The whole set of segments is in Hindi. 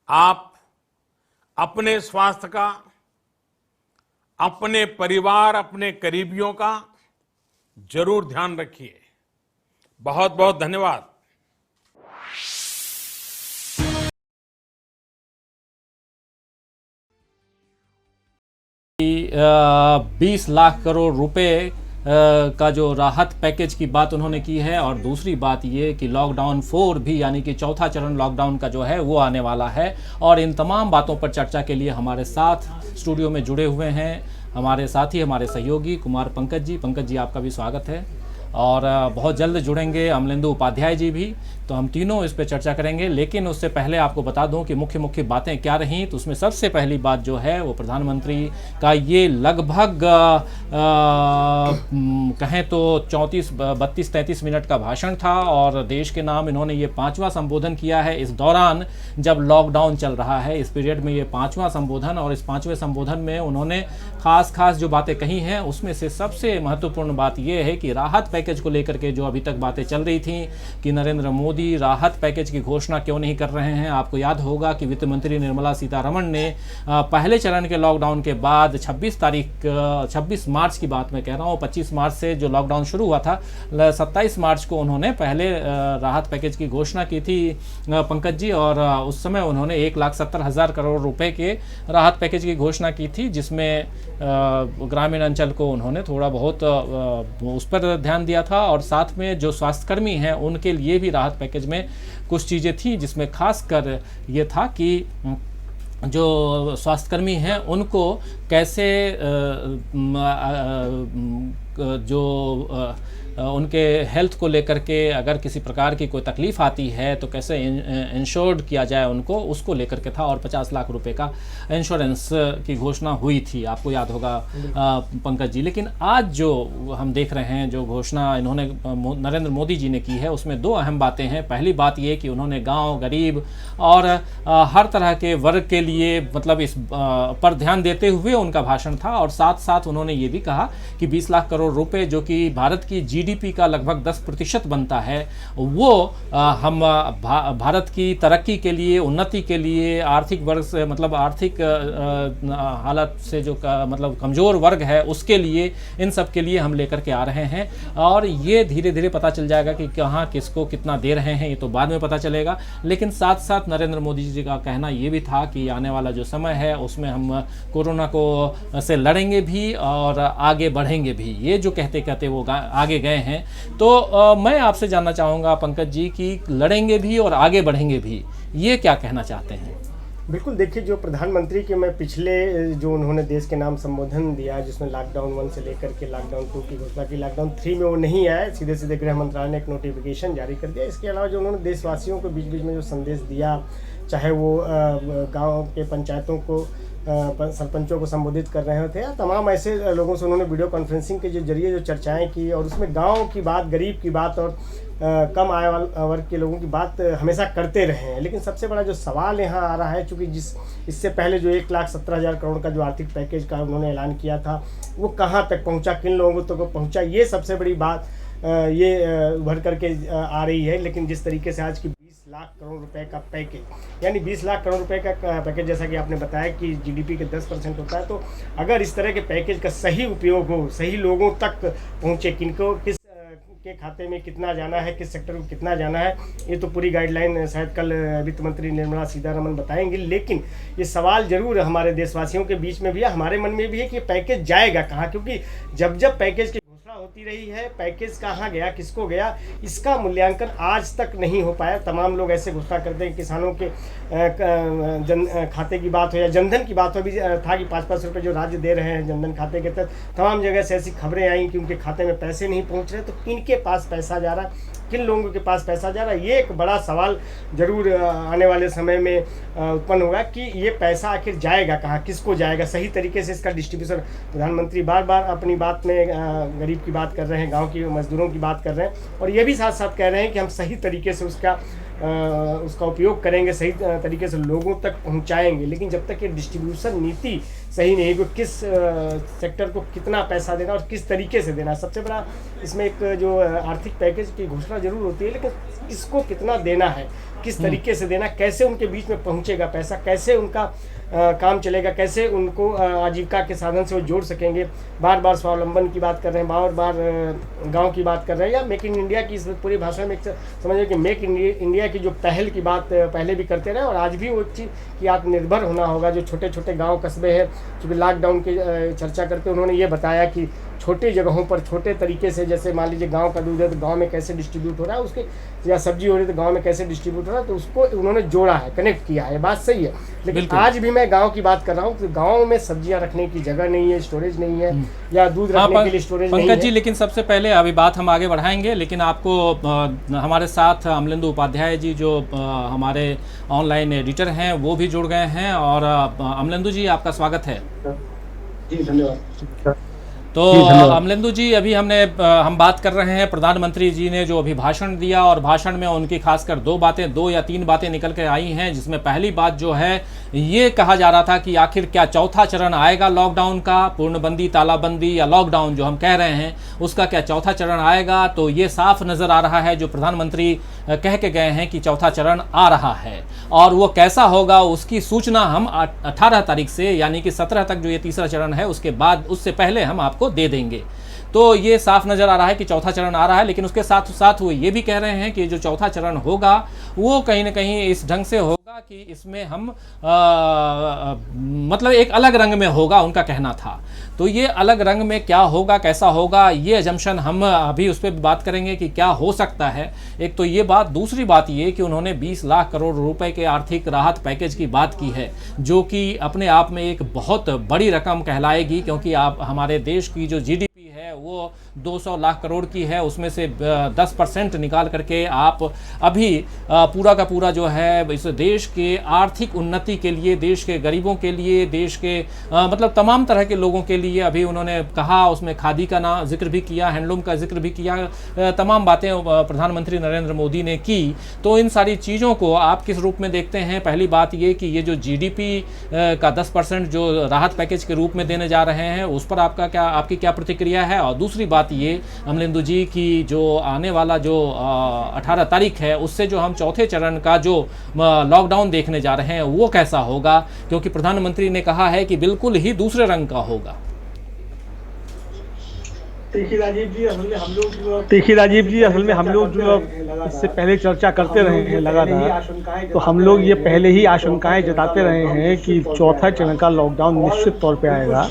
आप अपने स्वास्थ्य का, अपने परिवार, अपने करीबियों का जरूर ध्यान रखिए। बहुत बहुत धन्यवाद। 20 लाख करोड़ रुपए का जो राहत पैकेज की बात उन्होंने की है। और दूसरी बात ये कि लॉकडाउन 4 भी, यानी कि चौथा चरण लॉकडाउन का जो है वो आने वाला है। और इन तमाम बातों पर चर्चा के लिए हमारे साथ स्टूडियो में जुड़े हुए हैं हमारे साथी, हमारे सहयोगी कुमार पंकज जी। पंकज जी, आपका भी स्वागत है। और बहुत जल्द जुड़ेंगे अमलेंदु उपाध्याय जी भी, तो हम तीनों इस पे चर्चा करेंगे। लेकिन उससे पहले आपको बता दूं कि मुख्य मुख्य बातें क्या रहीं। तो उसमें सबसे पहली बात जो है वो प्रधानमंत्री का ये लगभग कहें तो 32-33 मिनट का भाषण था। और देश के नाम इन्होंने ये 5वां संबोधन किया है इस दौरान जब लॉकडाउन चल रहा है। इस पीरियड में ये 5वां संबोधन, और इस 5वें संबोधन में उन्होंने खास जो बातें कही हैं उसमें से सबसे महत्वपूर्ण बात यह है कि राहत पैकेज को लेकर के जो अभी तक बातें चल रही थी कि नरेंद्र मोदी राहत पैकेज की घोषणा क्यों नहीं कर रहे हैं। आपको याद होगा कि वित्त मंत्री निर्मला सीतारमण ने पहले चरण के लॉकडाउन के बाद 26 मार्च की बात मैं कह रहा हूँ, 25 मार्च से जो लॉकडाउन शुरू हुआ था, 27 मार्च को उन्होंने पहले राहत पैकेज की घोषणा की थी पंकज जी। और उस समय उन्होंने 1,70,000 करोड़ रुपए के राहत पैकेज की घोषणा की थी, जिसमें ग्रामीण अंचल को उन्होंने थोड़ा बहुत उस पर ध्यान दिया था। और साथ में जो स्वास्थ्यकर्मी हैं उनके लिए भी राहत पैकेज में कुछ चीज़ें थी, जिसमें खासकर ये था कि जो स्वास्थ्यकर्मी हैं उनको कैसे उनके हेल्थ को लेकर के अगर किसी प्रकार की कोई तकलीफ़ आती है तो कैसे इंश्योर्ड किया जाए उनको, उसको लेकर के था। और 50 लाख रुपए का इंश्योरेंस की घोषणा हुई थी, आपको याद होगा पंकज जी। लेकिन आज जो हम देख रहे हैं, जो घोषणा इन्होंने नरेंद्र मोदी जी ने की है, उसमें दो अहम बातें हैं। पहली बात ये कि उन्होंने गांव, गरीब और हर तरह के वर्ग के लिए मतलब इस पर ध्यान देते हुए उनका भाषण था। और साथ साथ उन्होंने ये भी कहा कि 20 लाख करोड़ रुपए जो कि भारत की जीडीपी का लगभग 10% बनता है, वो हम भारत की तरक्की के लिए, उन्नति के लिए, आर्थिक वर्ग से मतलब आर्थिक हालत से जो मतलब कमज़ोर वर्ग है उसके लिए, इन सब के लिए हम लेकर के आ रहे हैं। और ये धीरे धीरे पता चल जाएगा कि कहाँ किसको कितना दे रहे हैं, ये तो बाद में पता चलेगा। लेकिन साथ साथ नरेंद्र मोदी जी का कहना ये भी था कि आने वाला जो समय है उसमें हम कोरोना को से लड़ेंगे भी और आगे बढ़ेंगे भी। ये जो कहते कहते वो आगे गए हैं। तो मैं आपसे जानना चाहूँगा पंकज जी कि लड़ेंगे भी और आगे बढ़ेंगे भी, ये क्या कहना चाहते हैं? बिल्कुल, देखिए, जो प्रधानमंत्री के मैं पिछले जो उन्होंने देश के नाम संबोधन दिया जिसमें लॉकडाउन 1 से लेकर के लॉकडाउन 2 की घोषणा की, लॉकडाउन 3 में वो नहीं आया, सीधे सीधे गृह मंत्रालय ने एक नोटिफिकेशन जारी कर दिया। इसके अलावा जो उन्होंने देशवासियों को बीच बीच में जो संदेश दिया, चाहे वो गाँव के पंचायतों को सरपंचों को संबोधित कर रहे थे या तमाम ऐसे लोगों से उन्होंने वीडियो कॉन्फ्रेंसिंग के जरिए जो चर्चाएं की, और उसमें गांव की बात, गरीब की बात और कम आय वर्ग के लोगों की बात हमेशा करते रहे हैं। लेकिन सबसे बड़ा जो सवाल यहाँ आ रहा है, चूँकि इससे पहले जो 1,70,000 करोड़ का जो आर्थिक पैकेज का उन्होंने ऐलान किया था वो कहाँ तक पहुँचा, किन लोगों तक पहुँचा, ये सबसे बड़ी बात ये उभर करके आ रही है। लेकिन जिस तरीके से आज की 20 लाख करोड़ रुपए का पैकेज, यानी 20 लाख करोड़ रुपए का पैकेज, जैसा कि आपने बताया कि जीडीपी के 10% होता है, तो अगर इस तरह के पैकेज का सही उपयोग हो, सही लोगों तक पहुँचे, किनको किस के खाते में कितना जाना है, किस सेक्टर को कितना जाना है, ये तो पूरी गाइडलाइन शायद कल वित्त मंत्री निर्मला सीतारमण बताएंगी। लेकिन ये सवाल जरूर हमारे देशवासियों के बीच में भी है, हमारे मन में भी है कि पैकेज जाएगा कहाँ, क्योंकि जब जब पैकेज की होती रही है, पैकेज कहाँ गया, किसको गया, इसका मूल्यांकन आज तक नहीं हो पाया। तमाम लोग ऐसे घोषणा करते हैं, किसानों के खाते की बात हो या जनधन की बात हो, भी था कि 5-5 रुपये जो राज्य दे रहे हैं जनधन खाते के तहत, तमाम जगह से ऐसी खबरें आई कि उनके खाते में पैसे नहीं पहुँच रहे। तो किनके पास पैसा जा रहा है, किन लोगों के पास पैसा जा रहा है, ये एक बड़ा सवाल जरूर आने वाले समय में उत्पन्न होगा कि ये पैसा आखिर जाएगा कहाँ, किसको जाएगा, सही तरीके से इसका डिस्ट्रीब्यूशन। प्रधानमंत्री बार बार अपनी बात में गरीब की बात कर रहे हैं, गांव की मजदूरों की बात कर रहे हैं, और ये भी साथ साथ कह रहे हैं कि हम सही तरीके से उसका उपयोग करेंगे, सही तरीके से लोगों तक पहुंचाएंगे। लेकिन जब तक ये डिस्ट्रीब्यूशन नीति सही नहीं है, किस सेक्टर को कितना पैसा देना और किस तरीके से देना, सबसे बड़ा इसमें एक जो आर्थिक पैकेज की घोषणा जरूर होती है, लेकिन इसको कितना देना है, किस तरीके से देना, कैसे उनके बीच में पहुंचेगा पैसा, कैसे उनका काम चलेगा, कैसे उनको आजीविका के साधन से वो जोड़ सकेंगे। बार बार स्वावलंबन की बात कर रहे हैं, बार बार गांव की बात कर रहे हैं, या मेक इन इंडिया की इस पूरी भाषा में समझिए कि मेक इंडिया की जो पहल की बात पहले भी करते रहे और आज भी वो चीज़ कि आत्मनिर्भर होना होगा। जो छोटे छोटे गांव कस्बे हैं, क्योंकि लॉकडाउन की चर्चा करते उन्होंने ये बताया कि छोटी जगहों पर छोटे तरीके से, जैसे मान लीजिए गांव का दूध है तो गांव में कैसे डिस्ट्रीब्यूट हो रहा है उसके, या सब्जी हो रही है तो गांव में कैसे डिस्ट्रीब्यूट हो रहा है, तो उसको उन्होंने जोड़ा है, कनेक्ट किया है। बात सही है, लेकिन आज भी मैं गांव की बात कर रहा हूँ, तो गांव में सब्जियां रखने की जगह नहीं है, स्टोरेज नहीं है, या दूध रखने के लिए स्टोरेज नहीं है। पंकज जी, लेकिन सबसे पहले अभी बात हम आगे बढ़ाएंगे, लेकिन आपको हमारे साथ अमलेंदु उपाध्याय जी जो हमारे ऑनलाइन एडिटर हैं वो भी जुड़ गए हैं। और अमलेंदु जी, आपका स्वागत है। जी धन्यवाद। तो अमलेंदु जी, अभी हम बात कर रहे हैं प्रधानमंत्री जी ने जो अभी भाषण दिया, और भाषण में उनकी खासकर दो या तीन बातें निकल के आई हैं, जिसमें पहली बात जो है ये कहा जा रहा था कि आखिर क्या चौथा चरण आएगा लॉकडाउन का, पूर्णबंदी, तालाबंदी या लॉकडाउन जो हम कह रहे हैं उसका क्या चौथा चरण आएगा। तो ये साफ नज़र आ रहा है, जो प्रधानमंत्री कह के गए हैं कि चौथा चरण आ रहा है, और वो कैसा होगा उसकी सूचना हम 18 तारीख से, यानी कि 17 तक जो ये तीसरा चरण है उसके बाद, उससे पहले हम आपको दे देंगे। तो ये साफ नज़र आ रहा है कि चौथा चरण आ रहा है, लेकिन उसके साथ साथ वो ये भी कह रहे हैं कि जो चौथा चरण होगा वो कहीं ना कहीं इस ढंग से होगा कि इसमें हम मतलब एक अलग रंग में होगा, उनका कहना था। तो ये अलग रंग में क्या होगा, कैसा होगा, ये अजम्पशन हम अभी उस पर बात करेंगे कि क्या हो सकता है। एक तो ये बात, दूसरी बात ये कि उन्होंने 20 लाख करोड़ रुपए के आर्थिक राहत पैकेज की बात की है, जो कि अपने आप में एक बहुत बड़ी रकम कहलाएगी, क्योंकि आप हमारे देश की जो GDP है वो 200 लाख करोड़ की है, उसमें से 10% निकाल करके आप अभी पूरा का पूरा जो है इस देश के आर्थिक उन्नति के लिए, देश के गरीबों के लिए, देश के मतलब तमाम तरह के लोगों के लिए, अभी उन्होंने कहा, उसमें खादी का जिक्र भी किया, हैंडलूम का जिक्र भी किया, तमाम बातें प्रधानमंत्री नरेंद्र मोदी ने की। तो इन सारी चीज़ों को आप किस रूप में देखते हैं? पहली बात ये कि ये जो GDP का 10% जो राहत पैकेज के रूप में देने जा रहे हैं, उस पर आपकी क्या प्रतिक्रिया है? और दूसरी बात ये अमलेंदु जी की जो आने वाला जो 18 तारीख है, उससे जो हम चौथे चरण का जो लॉकडाउन देखने जा रहे हैं वो कैसा होगा, क्योंकि प्रधानमंत्री ने कहा है कि बिल्कुल ही दूसरे रंग का होगा। देखिए राजीव जी, असल में हम लोग जो इससे पहले चर्चा करते रहे हैं लगातार, तो हम लोग ये पहले ही आशंकाएं जताते रहे हैं कि चौथा चरण का लॉकडाउन निश्चित तौर पे आएगा।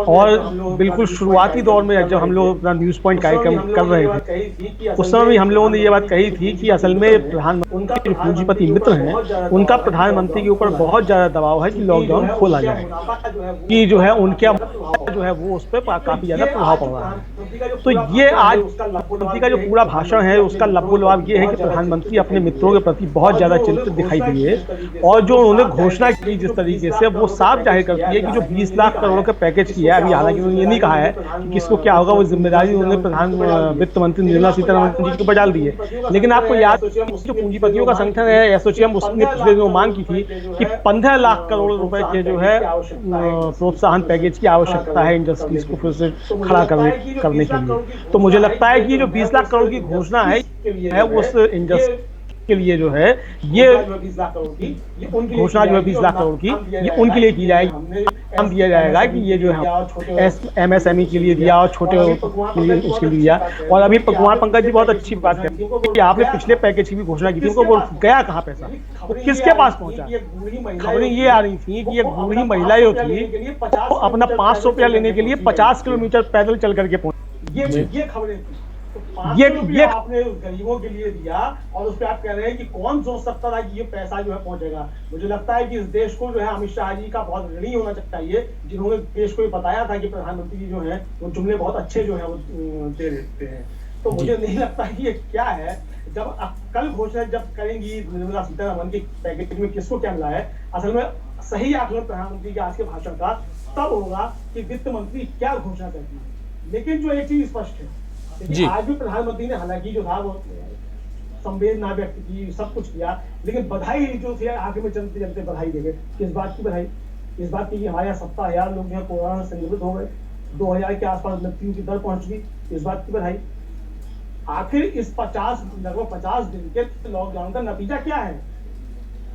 और बिल्कुल शुरुआती दौर में जब हम लोग अपना न्यूज़ पॉइंट कार्यक्रम कर रहे थे, उस समय भी हम लोगों ने ये बात कही थी कि असल में प्रधानमंत्री जो पूंजीपति मित्र हैं, उनका प्रधानमंत्री के ऊपर बहुत ज़्यादा दबाव है कि लॉकडाउन खोला जाए, कि जो है उनके जो है वो उस पर काफ़ी ज़्यादा प्रभाव पड़ रहा है। तो ये आज प्रधानमंत्री का जो पूरा भाषण है उसका लबोलबाब ये है कि प्रधानमंत्री अपने मित्रों के प्रति बहुत ज़्यादा चिंतित दिखाई दिए, और जो उन्होंने घोषणा की जिस तरीके से, वो साफ जाहिर करती है कि जो 20 लाख करोड़ का पैकेज किया है, अभी हालांकि उन्होंने ये नहीं कहा है कि किसको क्या होगा, वो जिम्मेदारी उन्होंने प्रधान वित्त मंत्री निर्मला सीतारमण जी के ऊपर डाल दी है। लेकिन आपको याद, जो पूंजीपतियों का संगठन है एसोचैम, उसने पिछले दिनों मांग की थी कि 15 लाख करोड़ रुपए के जो है प्रोत्साहन पैकेज की आवश्यकता है इंडस्ट्रीज को फिर से खड़ा करने के लिए। तो मुझे लगता है कि जो 20 लाख करोड़ की घोषणा है उस इंडस्ट्री के लिए जो है, ये घोषणा जो है 20 लाख करोड़ की, ये उनके लिए की जाएगी। काम दिया जाएगा कि ये जो है MSME के लिए दिया और छोटे के लिए उसके लिए दिया। और अभी कुमार पंकज जी बहुत अच्छी बात है कि आपने पिछले पैकेज की भी घोषणा की थी, उनको वो गया कहाँ पैसा, वो किसके पास पहुंचा? खबरें ये आ रही थी कि ये बूढ़ी महिला जो थी वो अपना 500 रुपया लेने के लिए 50 किलोमीटर पैदल चल करके पहुंची। ये खबरें थी। ये आपने गरीबों के लिए दिया, और उस पर आप कह रहे हैं कि कौन सोच सकता था कि ये पैसा जो है पहुंचेगा। मुझे लगता है कि इस देश को जो है अमित शाह जी का बहुत ऋणी होना चाहिए, जिन्होंने देश को ये बताया था कि प्रधानमंत्री जी जो है वो जुमले बहुत अच्छे जो है वो दे देते हैं। तो मुझे नहीं लगता कि ये क्या है। जब कल घोषणा जब करेंगी निर्मला सीतारमण के पैकेज में किसको क्या मिला है, असल में सही आकलन प्रधानमंत्री के आज के भाषण का तब होगा कि वित्त मंत्री क्या घोषणा करती है। लेकिन जो एक चीज स्पष्ट है, आज भी प्रधानमंत्री ने हालांकि जो था वो संवेदना व्यक्त की, सब कुछ किया, लेकिन बधाई जो थी आगे में चलते चलते बधाई दे गए। किस बात की बधाई? इस बात की कि हमारे यहाँ 70,000 लोग जो है कोरोना से संक्रमित हो गए, 2000 के आसपास मृत्यु की दर पहुंच गई, इस बात की बधाई। आखिर इस लगभग 50 दिन के लॉकडाउन का नतीजा क्या है?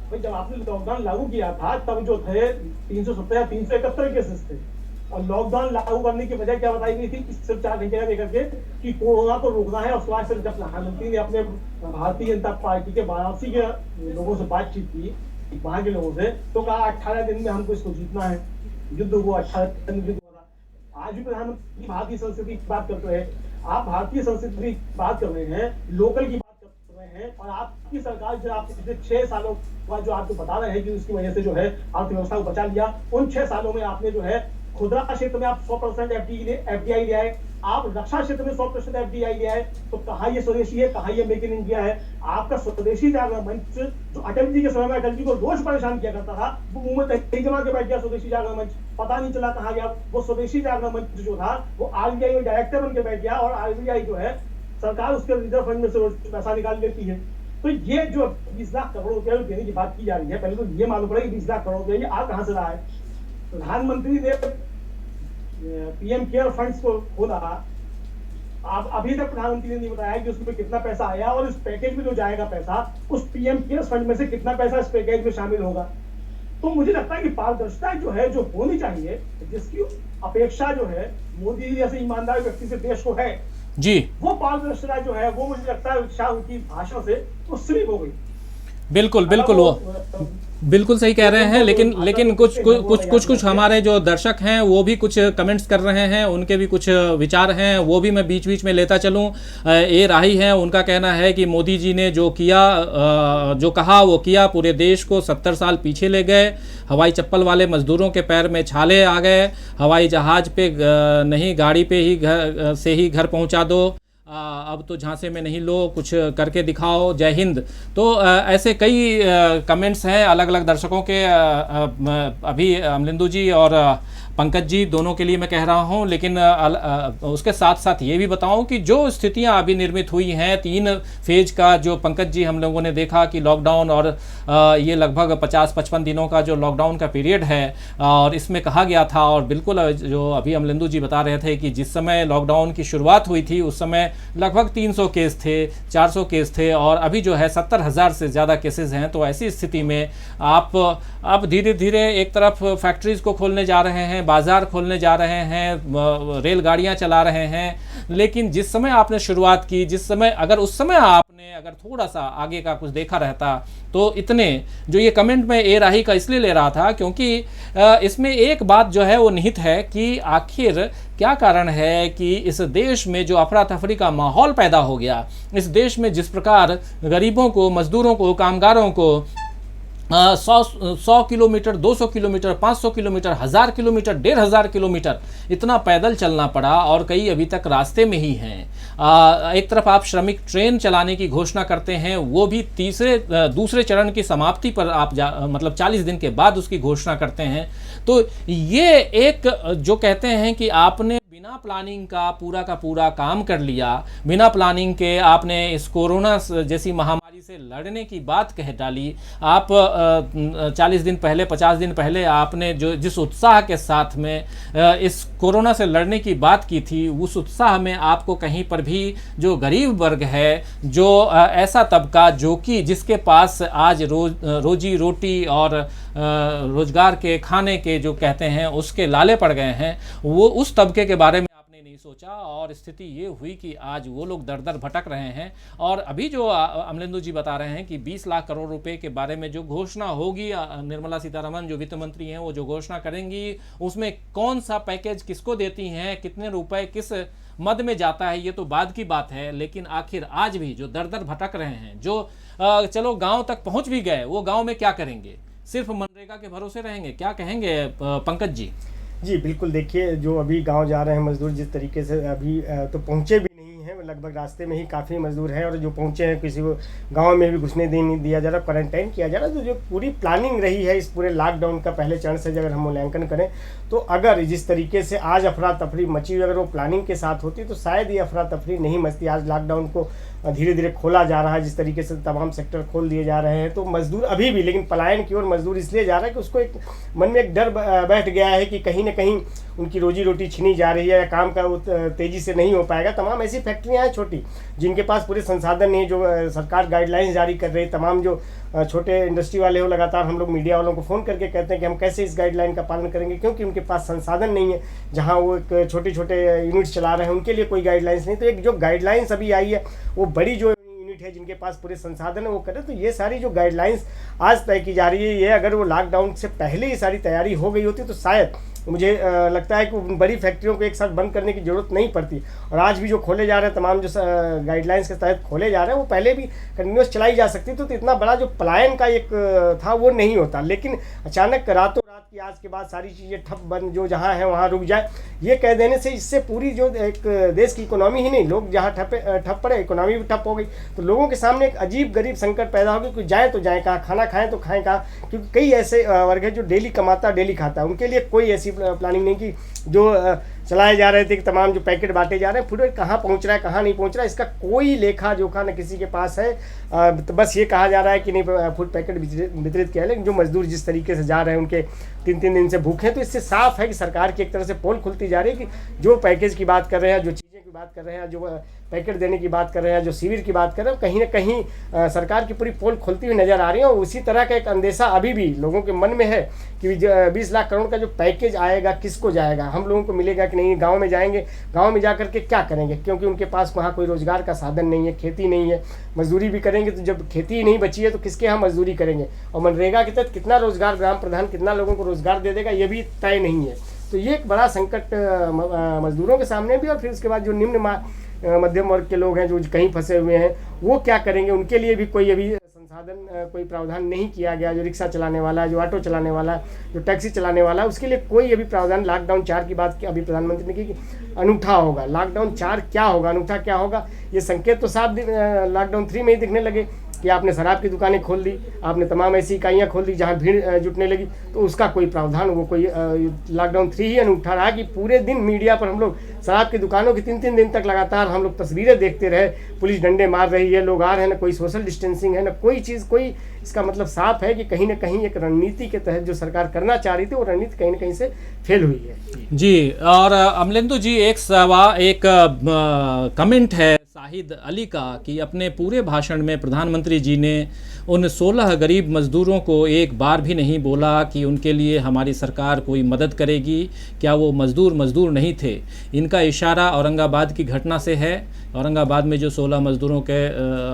भाई जब आपने लॉकडाउन लागू किया था तब जो थे 370 या 371 केसेस थे, और लॉकडाउन लागू करने की वजह क्या बताई गई थी कि सिर्फ 4 घंटे का लेकर के कि कोरोना को रोकना है। उसके बाद जब प्रधानमंत्री ने अपने भारतीय जनता पार्टी के वाराणसी के लोगों से बातचीत की, वहां के लोगों से, तो कहा 18 दिन में हमको इसको जीतना है, युद्ध हुआ 18 दिन में युद्ध हुआ। आज भी प्रधानमंत्री भारतीय संस्कृति की बात करते हैं, आप भारतीय संस्कृति की बात कर रहे हैं, लोकल की बात कर रहे हैं, और आपकी सरकार जो आप पिछले 6 सालों का जो आपको बता रहे हैं कि उसकी वजह से जो है अर्थव्यवस्था को बचा लिया, उन 6 सालों में आपने जो है खुदरा क्षेत्र में आप 100% एफडीआई लिया है, आप रक्षा क्षेत्र में 100% एफडीआई लिया है, तो कहाँ ये स्वदेशी है, कहाँ ये मेक इन इंडिया है। आपका स्वदेशी जागरण मंच जो अटल जी के समय में अटल जी को रोज परेशान किया करता था, वो मुंह में तहरीर जमा के बैठ गया स्वदेशी जागरण मंच, पता नहीं चला कहाँ गया। वो स्वदेशी जागरण मंच जो था वो आरबीआई में डायरेक्टर बन के बैठ गया, और आरबीआई जो है सरकार उसके रिजर्व फंड में से रोज पैसा निकाल लेती है। तो ये जो 20 लाख करोड़ रुपया देने की बात की जा रही है, पहले तो ये मालूम पड़ा कि 20 लाख करोड़ रुपया ये आ कहां से रहा है। प्रधानमंत्री ने पीएम केयर फंड्स को खोला, आप अभी तक प्रधानमंत्री ने नहीं बताया कि उसमें कितना पैसा आया, और इस पैकेज में जो जाएगा पैसा उस पीएम केयर फंड में से कितना पैसा इस पैकेज में शामिल होगा। तो मुझे लगता है कि पारदर्शिता जो है, जो होनी चाहिए, जिसकी अपेक्षा जो है मोदी जी जैसे ईमानदार व्यक्ति से देश को है जी, वो पारदर्शिता जो है वो मुझे लगता है शाह उनकी भाषण से वो स्लिप हो गई। बिल्कुल बिल्कुल, वो बिल्कुल सही कह रहे हैं, लेकिन कुछ हमारे जो दर्शक हैं वो भी कुछ कमेंट्स कर रहे हैं, उनके भी कुछ विचार हैं, वो भी मैं बीच बीच में लेता चलूं। ए राही हैं, उनका कहना है कि मोदी जी ने जो किया, जो कहा वो किया, पूरे देश को 70 साल पीछे ले गए, हवाई चप्पल वाले मजदूरों के पैर में छाले आ गए, हवाई जहाज पे नहीं गाड़ी पे ही से ही घर पहुंचा दो, अब तो झांसे में नहीं लो, कुछ करके दिखाओ, जय हिंद। तो ऐसे कई कमेंट्स हैं अलग अलग दर्शकों के। अभी अमलिंदु जी और पंकज जी दोनों के लिए मैं कह रहा हूं, लेकिन उसके साथ साथ ये भी बताऊं कि जो स्थितियां अभी निर्मित हुई हैं 3 फेज का, जो पंकज जी हम लोगों ने देखा कि लॉकडाउन, और ये लगभग 50-55 दिनों का जो लॉकडाउन का पीरियड है, और इसमें कहा गया था, और बिल्कुल जो अभी अमलिंदु जी बता रहे थे कि जिस समय लॉकडाउन की शुरुआत हुई थी उस समय लगभग 300 केस थे, 400 केस थे, और अभी जो है 70,000 से ज़्यादा केसेस हैं। तो ऐसी स्थिति में आप अब धीरे धीरे एक तरफ फैक्ट्रीज को खोलने जा रहे हैं, बाजार खोलने जा रहे हैं, रेलगाड़ियां चला रहे हैं, लेकिन जिस समय आपने शुरुआत की, जिस समय अगर उस समय आपने अगर थोड़ा सा आगे का कुछ देखा रहता, तो इतने जो ये कमेंट में ए राही का इसलिए ले रहा था क्योंकि इसमें एक बात जो है वो निहित है कि आखिर क्या कारण है कि इस देश में जो अफरा तफरी का माहौल पैदा हो गया, इस देश में जिस प्रकार गरीबों को, मजदूरों को, कामगारों को 100 kilometre, 200 kilometre, 500 kilometre, 1000 kilometre, 1500 kilometre इतना पैदल चलना पड़ा, और कई अभी तक रास्ते में ही हैं। एक तरफ आप श्रमिक ट्रेन चलाने की घोषणा करते हैं, वो भी दूसरे चरण की समाप्ति पर आप मतलब 40 दिन के बाद उसकी घोषणा करते हैं। तो ये एक जो कहते हैं कि आपने बिना प्लानिंग का पूरा काम कर लिया, बिना प्लानिंग के आपने इस कोरोना जैसी महामारी से लड़ने की बात कह डाली। आप 40 दिन पहले, 50 दिन पहले आपने जिस उत्साह के साथ में इस कोरोना से लड़ने की बात की थी, उस उत्साह में आपको कहीं पर भी जो गरीब वर्ग है, जो ऐसा तबका जो कि जिसके पास आज रोजी रोटी और रोजगार के, खाने के जो कहते हैं उसके लाले पड़ गए हैं, वो उस तबके के बारे में आपने नहीं सोचा, और स्थिति ये हुई कि आज वो लोग दर दर भटक रहे हैं। और अभी जो अमलिंदु जी बता रहे हैं कि 20 लाख करोड़ रुपए के बारे में जो घोषणा होगी, निर्मला सीतारमण जो वित्त मंत्री हैं वो जो घोषणा करेंगी, उसमें कौन सा पैकेज किसको देती हैं, कितने रुपए किस मद में जाता है, ये तो बाद की बात है। लेकिन आखिर आज भी जो दर दर भटक रहे हैं, जो चलो गाँव तक पहुँच भी गए, वो गाँव में क्या करेंगे, सिर्फ मनरेगा के भरोसे रहेंगे, क्या कहेंगे पंकज जी? जी बिल्कुल, देखिए जो अभी गांव जा रहे हैं मजदूर, जिस तरीके से अभी तो पहुंचे भी नहीं हैं, लगभग रास्ते में ही काफ़ी मजदूर हैं, और जो पहुंचे हैं किसी को गांव में भी घुसने नहीं दिया जा रहा, क्वारंटाइन किया जा रहा। तो जो पूरी प्लानिंग रही है इस पूरे लॉकडाउन का पहले चरण से अगर हम मूल्यांकन करें, तो अगर जिस तरीके से आज अफरा तफरी मची, अगर वो प्लानिंग के साथ होती तो शायद ये अफरा तफरी नहीं मचती। आज लॉकडाउन को धीरे धीरे खोला जा रहा है, जिस तरीके से तमाम सेक्टर खोल दिए जा रहे हैं, तो मजदूर अभी भी, लेकिन पलायन की ओर मजदूर इसलिए जा रहा है कि उसको एक मन में एक डर बैठ गया है कि कहीं ना कहीं उनकी रोजी रोटी छीनी जा रही है, या काम का तेज़ी से नहीं हो पाएगा। तमाम ऐसी फैक्ट्रियाँ इंडस्ट्रियाँ हैं छोटी, जिनके पास पूरे संसाधन नहीं है, जो सरकार गाइडलाइंस जारी कर रही है, तमाम जो छोटे इंडस्ट्री वाले हो, लगातार हम लोग मीडिया वालों को फ़ोन करके कहते हैं कि हम कैसे इस गाइडलाइन का पालन करेंगे, क्योंकि उनके पास संसाधन नहीं है। जहां वो एक छोटे छोटे यूनिट्स चला रहे हैं उनके लिए कोई गाइडलाइंस नहीं। तो एक जो गाइडलाइंस अभी आई है वो बड़ी जो यूनिट है जिनके पास पूरे संसाधन है वो करें। तो ये सारी जो गाइडलाइंस आज तय की जा रही है, ये अगर वो लॉकडाउन से पहले ही सारी तैयारी हो गई होती तो शायद मुझे लगता है कि उन बड़ी फैक्ट्रियों को एक साथ बंद करने की ज़रूरत नहीं पड़ती। और आज भी जो खोले जा रहे हैं, तमाम जो गाइडलाइंस के तहत खोले जा रहे हैं, वो पहले भी कंटिन्यूस चलाई जा सकती। तो इतना बड़ा जो पलायन का एक था वो नहीं होता। लेकिन अचानक रातों रात की आज के बाद सारी चीज़ें ठप बंद, जो जहाँ है वहाँ रुक जाए, ये कह देने से इससे पूरी जो एक देश की इकोनॉमी ही नहीं, लोग जहाँ ठप पड़े, इकोनॉमी भी ठप हो गई। तो लोगों के सामने एक अजीब गरीब संकट पैदा हो गई कि जाए तो जाए कहाँ, खाना खाएं तो खाएं कहाँ, क्योंकि कई ऐसे वर्ग है जो डेली कमाता डेली खाता है। उनके लिए कोई ऐसी प्लानिंग नहीं कि जो चलाए जा रहे थे कि तमाम जो पैकेट बांटे जा रहे हैं, फूड कहाँ पहुँच रहा है कहाँ नहीं पहुँच रहा है, इसका कोई लेखा जोखा न किसी के पास है। तो बस ये कहा जा रहा है कि नहीं फूड पैकेट वितरित किया है। लेकिन जो मजदूर जिस तरीके से जा रहे हैं, उनके 3-3 दिन से भूखे हैं, तो इससे साफ है कि सरकार की एक तरह से पोल खुलती जा रही है कि जो पैकेज की बात कर रहे हैं, जो चीज़ें की बात कर रहे हैं, जो पैकेट देने की बात कर रहे हैं, जो शिविर की बात कर रहे हैं, कहीं ना कहीं सरकार की पूरी पोल खुलती हुई नजर आ रही है। और उसी तरह का एक अंदेशा अभी भी लोगों के मन में है कि 20 लाख करोड़ का जो पैकेज आएगा किसको जाएगा, हम लोगों को मिलेगा कि नहीं, गाँव में जाएंगे, गाँव में जा करके क्या करेंगे, क्योंकि उनके पास वहाँ कोई रोजगार का साधन नहीं है, खेती नहीं है। मजदूरी भी करेंगे तो जब खेती ही नहीं बची है तो किसके यहाँ मजदूरी करेंगे, और मनरेगा के तहत कितना रोजगार ग्राम प्रधान कितना लोगों को रोजगार दे देगा ये भी तय नहीं है। तो ये एक बड़ा संकट मजदूरों के सामने भी, और फिर उसके बाद जो निम्न मध्यम वर्ग के लोग हैं जो कहीं फंसे हुए हैं वो क्या करेंगे, उनके लिए भी कोई अभी संसाधन कोई प्रावधान नहीं किया गया। जो रिक्शा चलाने वाला है, जो ऑटो चलाने वाला है, जो टैक्सी चलाने वाला है, उसके लिए कोई अभी प्रावधान लॉकडाउन 4 की बात अभी प्रधानमंत्री ने की कि अनूठा होगा। लॉकडाउन 4 क्या होगा, अनूठा क्या होगा, ये संकेत तो साफ लॉकडाउन 3 में ही दिखने लगे कि आपने शराब की दुकानें खोल दी, आपने तमाम ऐसी इकाइयाँ खोल दी जहाँ भीड़ जुटने लगी, तो उसका कोई प्रावधान, वो कोई लॉकडाउन 3 ही अनूठा रहा कि पूरे दिन मीडिया पर हम लोग शराब की दुकानों की 3-3 दिन तक लगातार हम लोग तस्वीरें देखते रहे। पुलिस डंडे मार रही है, लोग आ रहे हैं, ना कोई सोशल डिस्टेंसिंग है, ना कोई चीज़, कोई इसका मतलब साफ है कि कहीं ना कहीं एक रणनीति के तहत जो सरकार करना चाह रही थी वो रणनीति कहीं ना कहीं से फेल हुई है। जी, और अमलेंदु जी, एक कमेंट है शाहिद अली का कि अपने पूरे भाषण में प्रधानमंत्री जी ने उन 16 गरीब मजदूरों को एक बार भी नहीं बोला कि उनके लिए हमारी सरकार कोई मदद करेगी। क्या वो मजदूर नहीं थे? इनका इशारा औरंगाबाद की घटना से है। औरंगाबाद में जो 16 मजदूरों के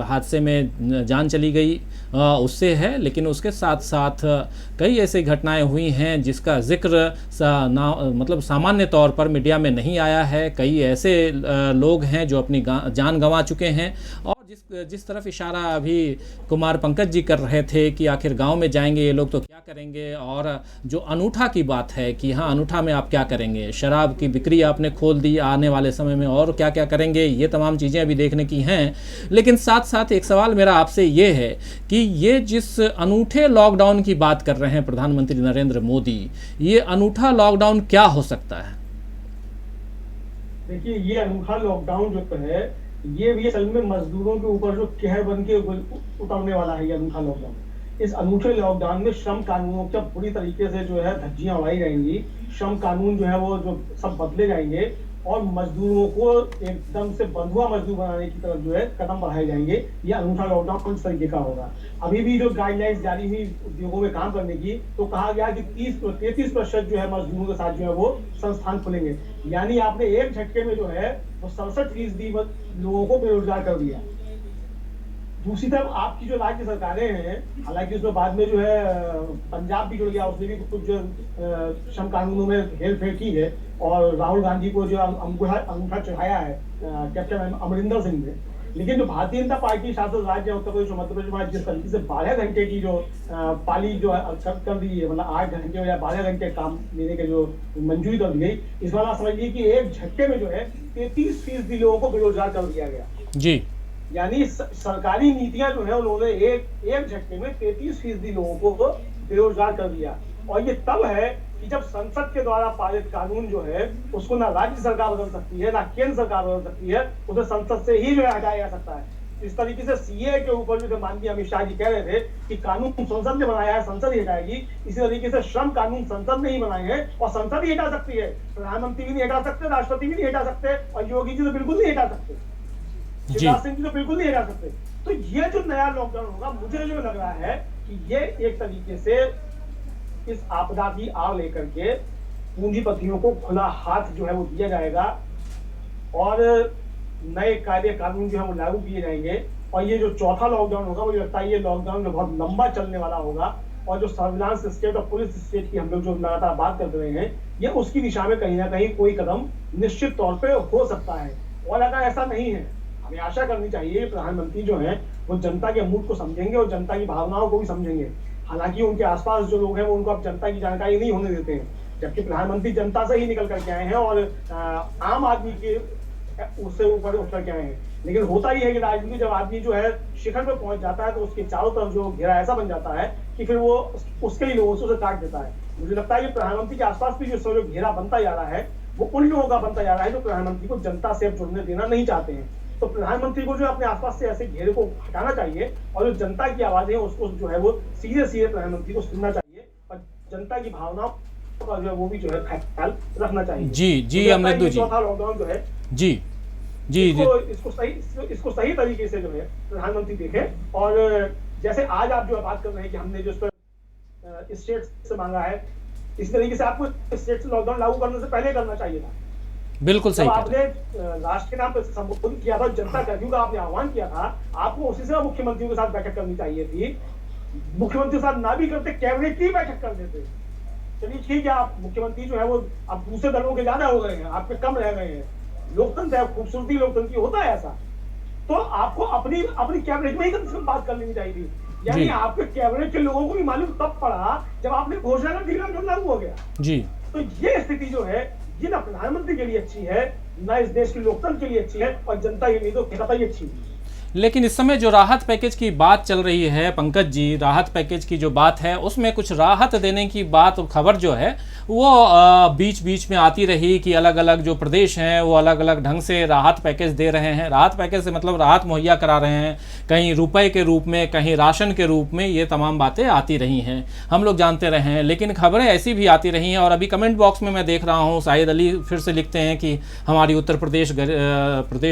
हादसे में जान चली गई उससे है, लेकिन उसके साथ साथ कई ऐसी घटनाएं हुई हैं जिसका जिक्र मतलब सामान्य तौर पर मीडिया में नहीं आया है। कई ऐसे लोग हैं जो अपनी जान गंवा चुके हैं। और जिस तरफ इशारा अभी कुमार पंकज जी कर रहे थे कि आखिर गांव में जाएंगे ये लोग तो क्या करेंगे, और जो अनूठा की बात है कि हाँ अनूठा में आप क्या करेंगे, शराब की बिक्री आपने खोल दी, आने वाले समय में और क्या क्या करेंगे, ये तमाम चीज़ें अभी देखने की हैं। लेकिन साथ साथ एक सवाल मेरा आपसे ये है कि ये जिस अनूठे लॉकडाउन की बात कर रहे हैं प्रधानमंत्री नरेंद्र मोदी, ये अनूठा लॉकडाउन क्या हो सकता है? देखिए, ये अनूठा लॉकडाउन जो है ये भी असल में मजदूरों के ऊपर जो कहर बन के उतरने वाला है। ये अनूठा लॉकडाउन, इस अनूठे लॉकडाउन में श्रम कानूनों का पूरी तरीके से जो है धज्जियां उड़ाई जाएंगी। श्रम कानून जो है वो जो सब बदले जाएंगे और मजदूरों को एकदम से बंधुआ मजदूर बनाने की तरफ जो है कदम बढ़ाए जाएंगे। ये अनूठा लॉकडाउन किस तरीके का होगा? अभी भी जो गाइडलाइंस जारी हुई उद्योगों में काम करने की, तो कहा गया कि 33% जो है मजदूरों के साथ जो है वो संस्थान खुलेंगे। यानी आपने एक झटके में जो है वो 67% लोगों को बेरोजगार कर दिया। दूसरी तरफ आपकी जो राज्य सरकारें हैं, हालांकि उसमें बाद में जो है पंजाब भी जुड़ गया, उसने भी कुछ श्रम कानूनों में हेर फेर की है और राहुल गांधी को जो अंगूठा चढ़ाया है कैप्टन अमरिंदर सिंह ने। लेकिन जो भारतीय जनता पार्टी शासित राज्य उत्तर प्रदेश और मध्य प्रदेश में जिस तरीके से 12 घंटे की जो पाली जो कर दी है, मतलब 8 घंटे या 12 घंटे काम लेने के जो मंजूरी कर दी गई, इस बार समझिए कि एक झटके में जो है 33% लोगों को बेरोजगार कर दिया गया जी। यानी सरकारी नीतियां जो है उन्होंने एक झटके में 33% लोगों को बेरोजगार कर दिया। और ये तब है कि जब संसद के द्वारा पारित कानून जो है उसको ना राज्य सरकार बदल सकती है ना केंद्र सरकार बदल सकती है, उसे संसद से ही जो है हटाया जा सकता है। इस तरीके से सीए के ऊपर जो माननीय अमित शाह जी कह रहे थे कि कानून संसद ने बनाया है, संसद ही हटाएगी, इसी तरीके से श्रम कानून संसद ने ही बनाए हैं और संसद ही हटा सकती है। प्रधानमंत्री भी नहीं हटा सकते, राष्ट्रपति भी नहीं हटा सकते और योगी जी तो बिल्कुल नहीं हटा सकते। शिवराज सिंह जी तो बिल्कुल नहीं हटा सकते। तो ये जो नया लॉकडाउन होगा, मुझे जो लग रहा है कि ये एक तरीके से इस आपदा की आग लेकर के पूंजीपतियों को खुला हाथ जो है वो दिया जाएगा और नए कायदे कानून जो है वो लागू किए जाएंगे। और ये जो चौथा लॉकडाउन होगा, मुझे लगता है ये लॉकडाउन जो बहुत लंबा चलने वाला होगा और जो सर्विलांस स्टेट और पुलिस स्टेट की हम लोग जो लगातार बात कर रहे हैं, ये उसकी दिशा में कहीं ना कहीं कोई कदम निश्चित तौर पे हो सकता है। और अगर ऐसा नहीं है, हमें आशा करनी चाहिए प्रधानमंत्री जो है वो जनता के मूड को समझेंगे और जनता की भावनाओं को भी समझेंगे। हालांकि उनके आसपास जो लोग हैं वो उनको अब जनता की जानकारी नहीं होने देते हैं, जबकि प्रधानमंत्री जनता से ही निकल करके आए हैं और आम आदमी के उससे ऊपर उठ करके आए हैं। लेकिन होता ही है कि राजनीति जब आदमी जो है शिखर पर पहुंच जाता है तो उसके चारों तरफ जो घेरा ऐसा बन जाता है कि फिर वो उसके ही लोगों से उसे काट देता है। मुझे लगता है कि प्रधानमंत्री के आसपास भी जो घेरा बनता जा रहा है वो उन लोगों का बनता जा रहा है जो प्रधानमंत्री को जनता से अब जुड़ने देना नहीं चाहते हैं। तो प्रधानमंत्री को जो अपने आसपास से ऐसे घेरे को हटाना चाहिए और जो जनता की आवाजें उसको जो है वो सीधे सीधे प्रधानमंत्री को सुनना चाहिए और जनता की भावनाओं का जो है वो भी जो है ख्याल रखना चाहिए। जी अमृत जी, चौथा लॉकडाउन जो है जी इसको सही तरीके से जो है प्रधानमंत्री देखे। और जैसे आज आप जो बात कर रहे हैं कि हमने जो स्टेट से मांगा है, इस तरीके से आपको स्टेट से लॉकडाउन लागू करने से पहले करना चाहिए था। बिल्कुल सही। आपने राष्ट्र के नाम पर संबोधित किया था, जनता कर्फ्यू का आपने आह्वान किया था, आपको उसी से मुख्यमंत्रियों के साथ बैठक करनी चाहिए थी। मुख्यमंत्री के साथ ना भी करते, कैबिनेट की बैठक कर देते। चलिए ठीक है, आप मुख्यमंत्री जो है वो अब दूसरे दलों के ज्यादा हो गए हैं, आपके कम रह गए हैं। लोकतंत्र है, खूबसूरती लोकतंत्र की होता है ऐसा। तो आपको अपनी कैबिनेट में ही कम से कम बात कर लेनी चाहिए थी। यानी आपके कैबिनेट के लोगों को भी मालूम तब पड़ा जब आपने घोषणा कर दी लॉकडाउन लागू हो गया जी। तो ये स्थिति जो है ये ना प्रधानमंत्री के लिए अच्छी है, ना इस देश के लोकतंत्र के लिए अच्छी है और जनता के लिए तो कतई अच्छी है। लेकिन इस समय जो राहत पैकेज की बात चल रही है पंकज जी, राहत पैकेज की जो बात है उसमें कुछ राहत देने की बात और खबर जो है वो बीच बीच में आती रही कि अलग अलग जो प्रदेश हैं वो अलग अलग ढंग से राहत पैकेज दे रहे हैं। राहत पैकेज से मतलब राहत मुहैया करा रहे हैं, कहीं रुपए के रूप में, कहीं राशन के रूप में, ये तमाम बातें आती रही हैं, हम लोग जानते रहे हैं। लेकिन खबरें ऐसी भी आती रही हैं और अभी कमेंट बॉक्स में मैं देख रहा हूँ साहिद अली फिर से लिखते हैं कि हमारी उत्तर प्रदेश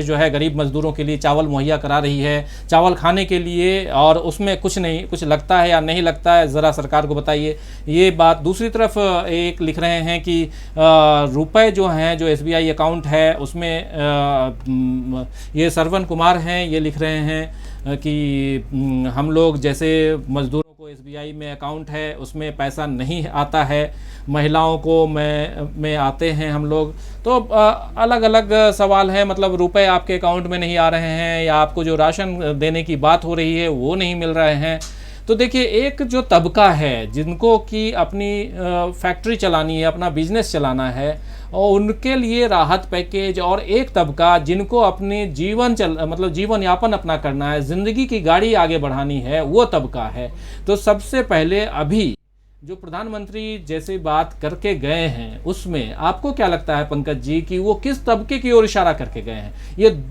जो है गरीब मजदूरों के लिए चावल मुहैया करा रही है, चावल खाने के लिए, और उसमें कुछ नहीं, कुछ लगता है या नहीं लगता है ज़रा सरकार को बताइए ये बात। दूसरी तरफ एक लिख रहे हैं कि रुपए जो हैं, जो SBI अकाउंट है उसमें ये सरवन कुमार हैं, ये लिख रहे हैं कि हम लोग जैसे मजदूरों को SBI में अकाउंट है उसमें पैसा नहीं आता है, महिलाओं को में आते हैं हम लोग। तो अलग अलग सवाल है, मतलब रुपए आपके अकाउंट में नहीं आ रहे हैं या आपको जो राशन देने की बात हो रही है वो नहीं मिल रहे हैं। तो देखिए, एक जो तबका है जिनको कि अपनी फैक्ट्री चलानी है, अपना बिजनेस चलाना है, और उनके लिए राहत पैकेज, और एक तबका जिनको अपने मतलब जीवन यापन अपना करना है, ज़िंदगी की गाड़ी आगे बढ़ानी है, वो तबका है। तो सबसे पहले अभी जो प्रधानमंत्री जैसे बात करके गए हैं उसमें आपको क्या लगता है पंकज जी कि वो किस तबके की ओर इशारा करके गए हैं?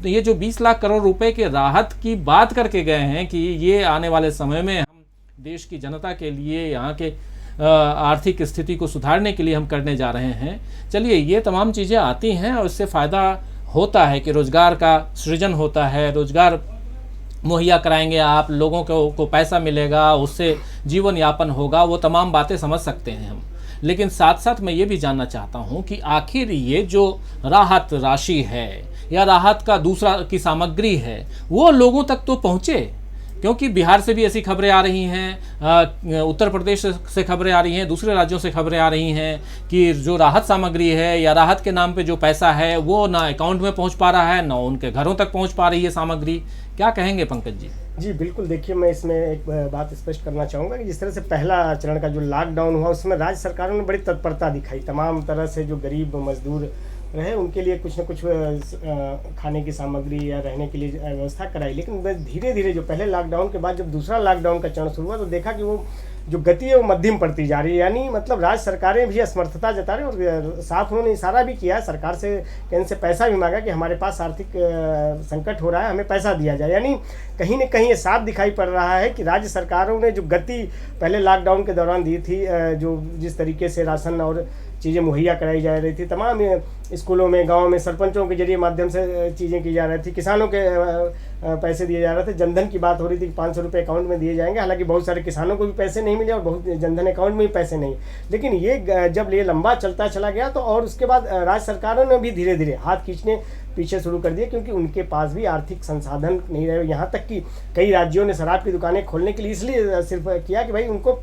ये जो 20 लाख करोड़ रुपए के राहत की बात करके गए हैं कि ये आने वाले समय में हम देश की जनता के लिए, यहाँ के आर्थिक स्थिति को सुधारने के लिए हम करने जा रहे हैं। चलिए, ये तमाम चीज़ें आती हैं और इससे फ़ायदा होता है कि रोज़गार का सृजन होता है, रोज़गार मुहैया कराएंगे आप, लोगों को पैसा मिलेगा, उससे जीवन यापन होगा, वो तमाम बातें समझ सकते हैं हम। लेकिन साथ साथ मैं ये भी जानना चाहता हूँ कि आखिर ये जो राहत राशि है या राहत का दूसरा की सामग्री है वो लोगों तक तो पहुँचे, क्योंकि बिहार से भी ऐसी खबरें आ रही हैं, उत्तर प्रदेश से खबरें आ रही हैं, दूसरे राज्यों से खबरें आ रही हैं कि जो राहत सामग्री है या राहत के नाम पे जो पैसा है वो ना अकाउंट में पहुंच पा रहा है, ना उनके घरों तक पहुंच पा रही है सामग्री। क्या कहेंगे पंकज जी? जी बिल्कुल, देखिए मैं इसमें एक बात स्पष्ट करना चाहूँगा कि जिस तरह से पहला चरण का जो लॉकडाउन हुआ उसमें राज्य सरकारों ने बड़ी तत्परता दिखाई, तमाम तरह से जो गरीब मजदूर रहे उनके लिए कुछ न कुछ खाने की सामग्री या रहने के लिए व्यवस्था कराई। लेकिन धीरे धीरे जो पहले लॉकडाउन के बाद जब दूसरा लॉकडाउन का चरण शुरू हुआ तो देखा कि वो जो गति है वो मध्यम पड़ती जा रही है। यानी मतलब राज्य सरकारें भी असमर्थता जता रही और साथ उन्होंने इशारा भी किया, सरकार से केंद्र से पैसा भी मांगा कि हमारे पास आर्थिक संकट हो रहा है, हमें पैसा दिया जाए। यानी कहीं न कहीं ये साफ दिखाई पड़ रहा है कि राज्य सरकारों ने जो गति पहले लॉकडाउन के दौरान दी थी, जो जिस तरीके से राशन और चीज़ें मुहैया कराई जा रही थी, तमाम स्कूलों में, गाँव में सरपंचों के जरिए माध्यम से चीज़ें की जा रही थी, किसानों के पैसे दिए जा रहे थे, जनधन की बात हो रही थी कि 500 रुपये अकाउंट में दिए जाएंगे। हालांकि बहुत सारे किसानों को भी पैसे नहीं मिले और बहुत जनधन अकाउंट में भी पैसे नहीं। लेकिन ये जब ये लंबा चलता चला गया तो और उसके बाद राज्य सरकारों ने भी धीरे धीरे हाथ खींचने पीछे शुरू कर दिए, क्योंकि उनके पास भी आर्थिक संसाधन नहीं रहे। यहाँ तक कि कई राज्यों ने शराब की दुकानें खोलने के लिए इसलिए सिर्फ किया कि भाई उनको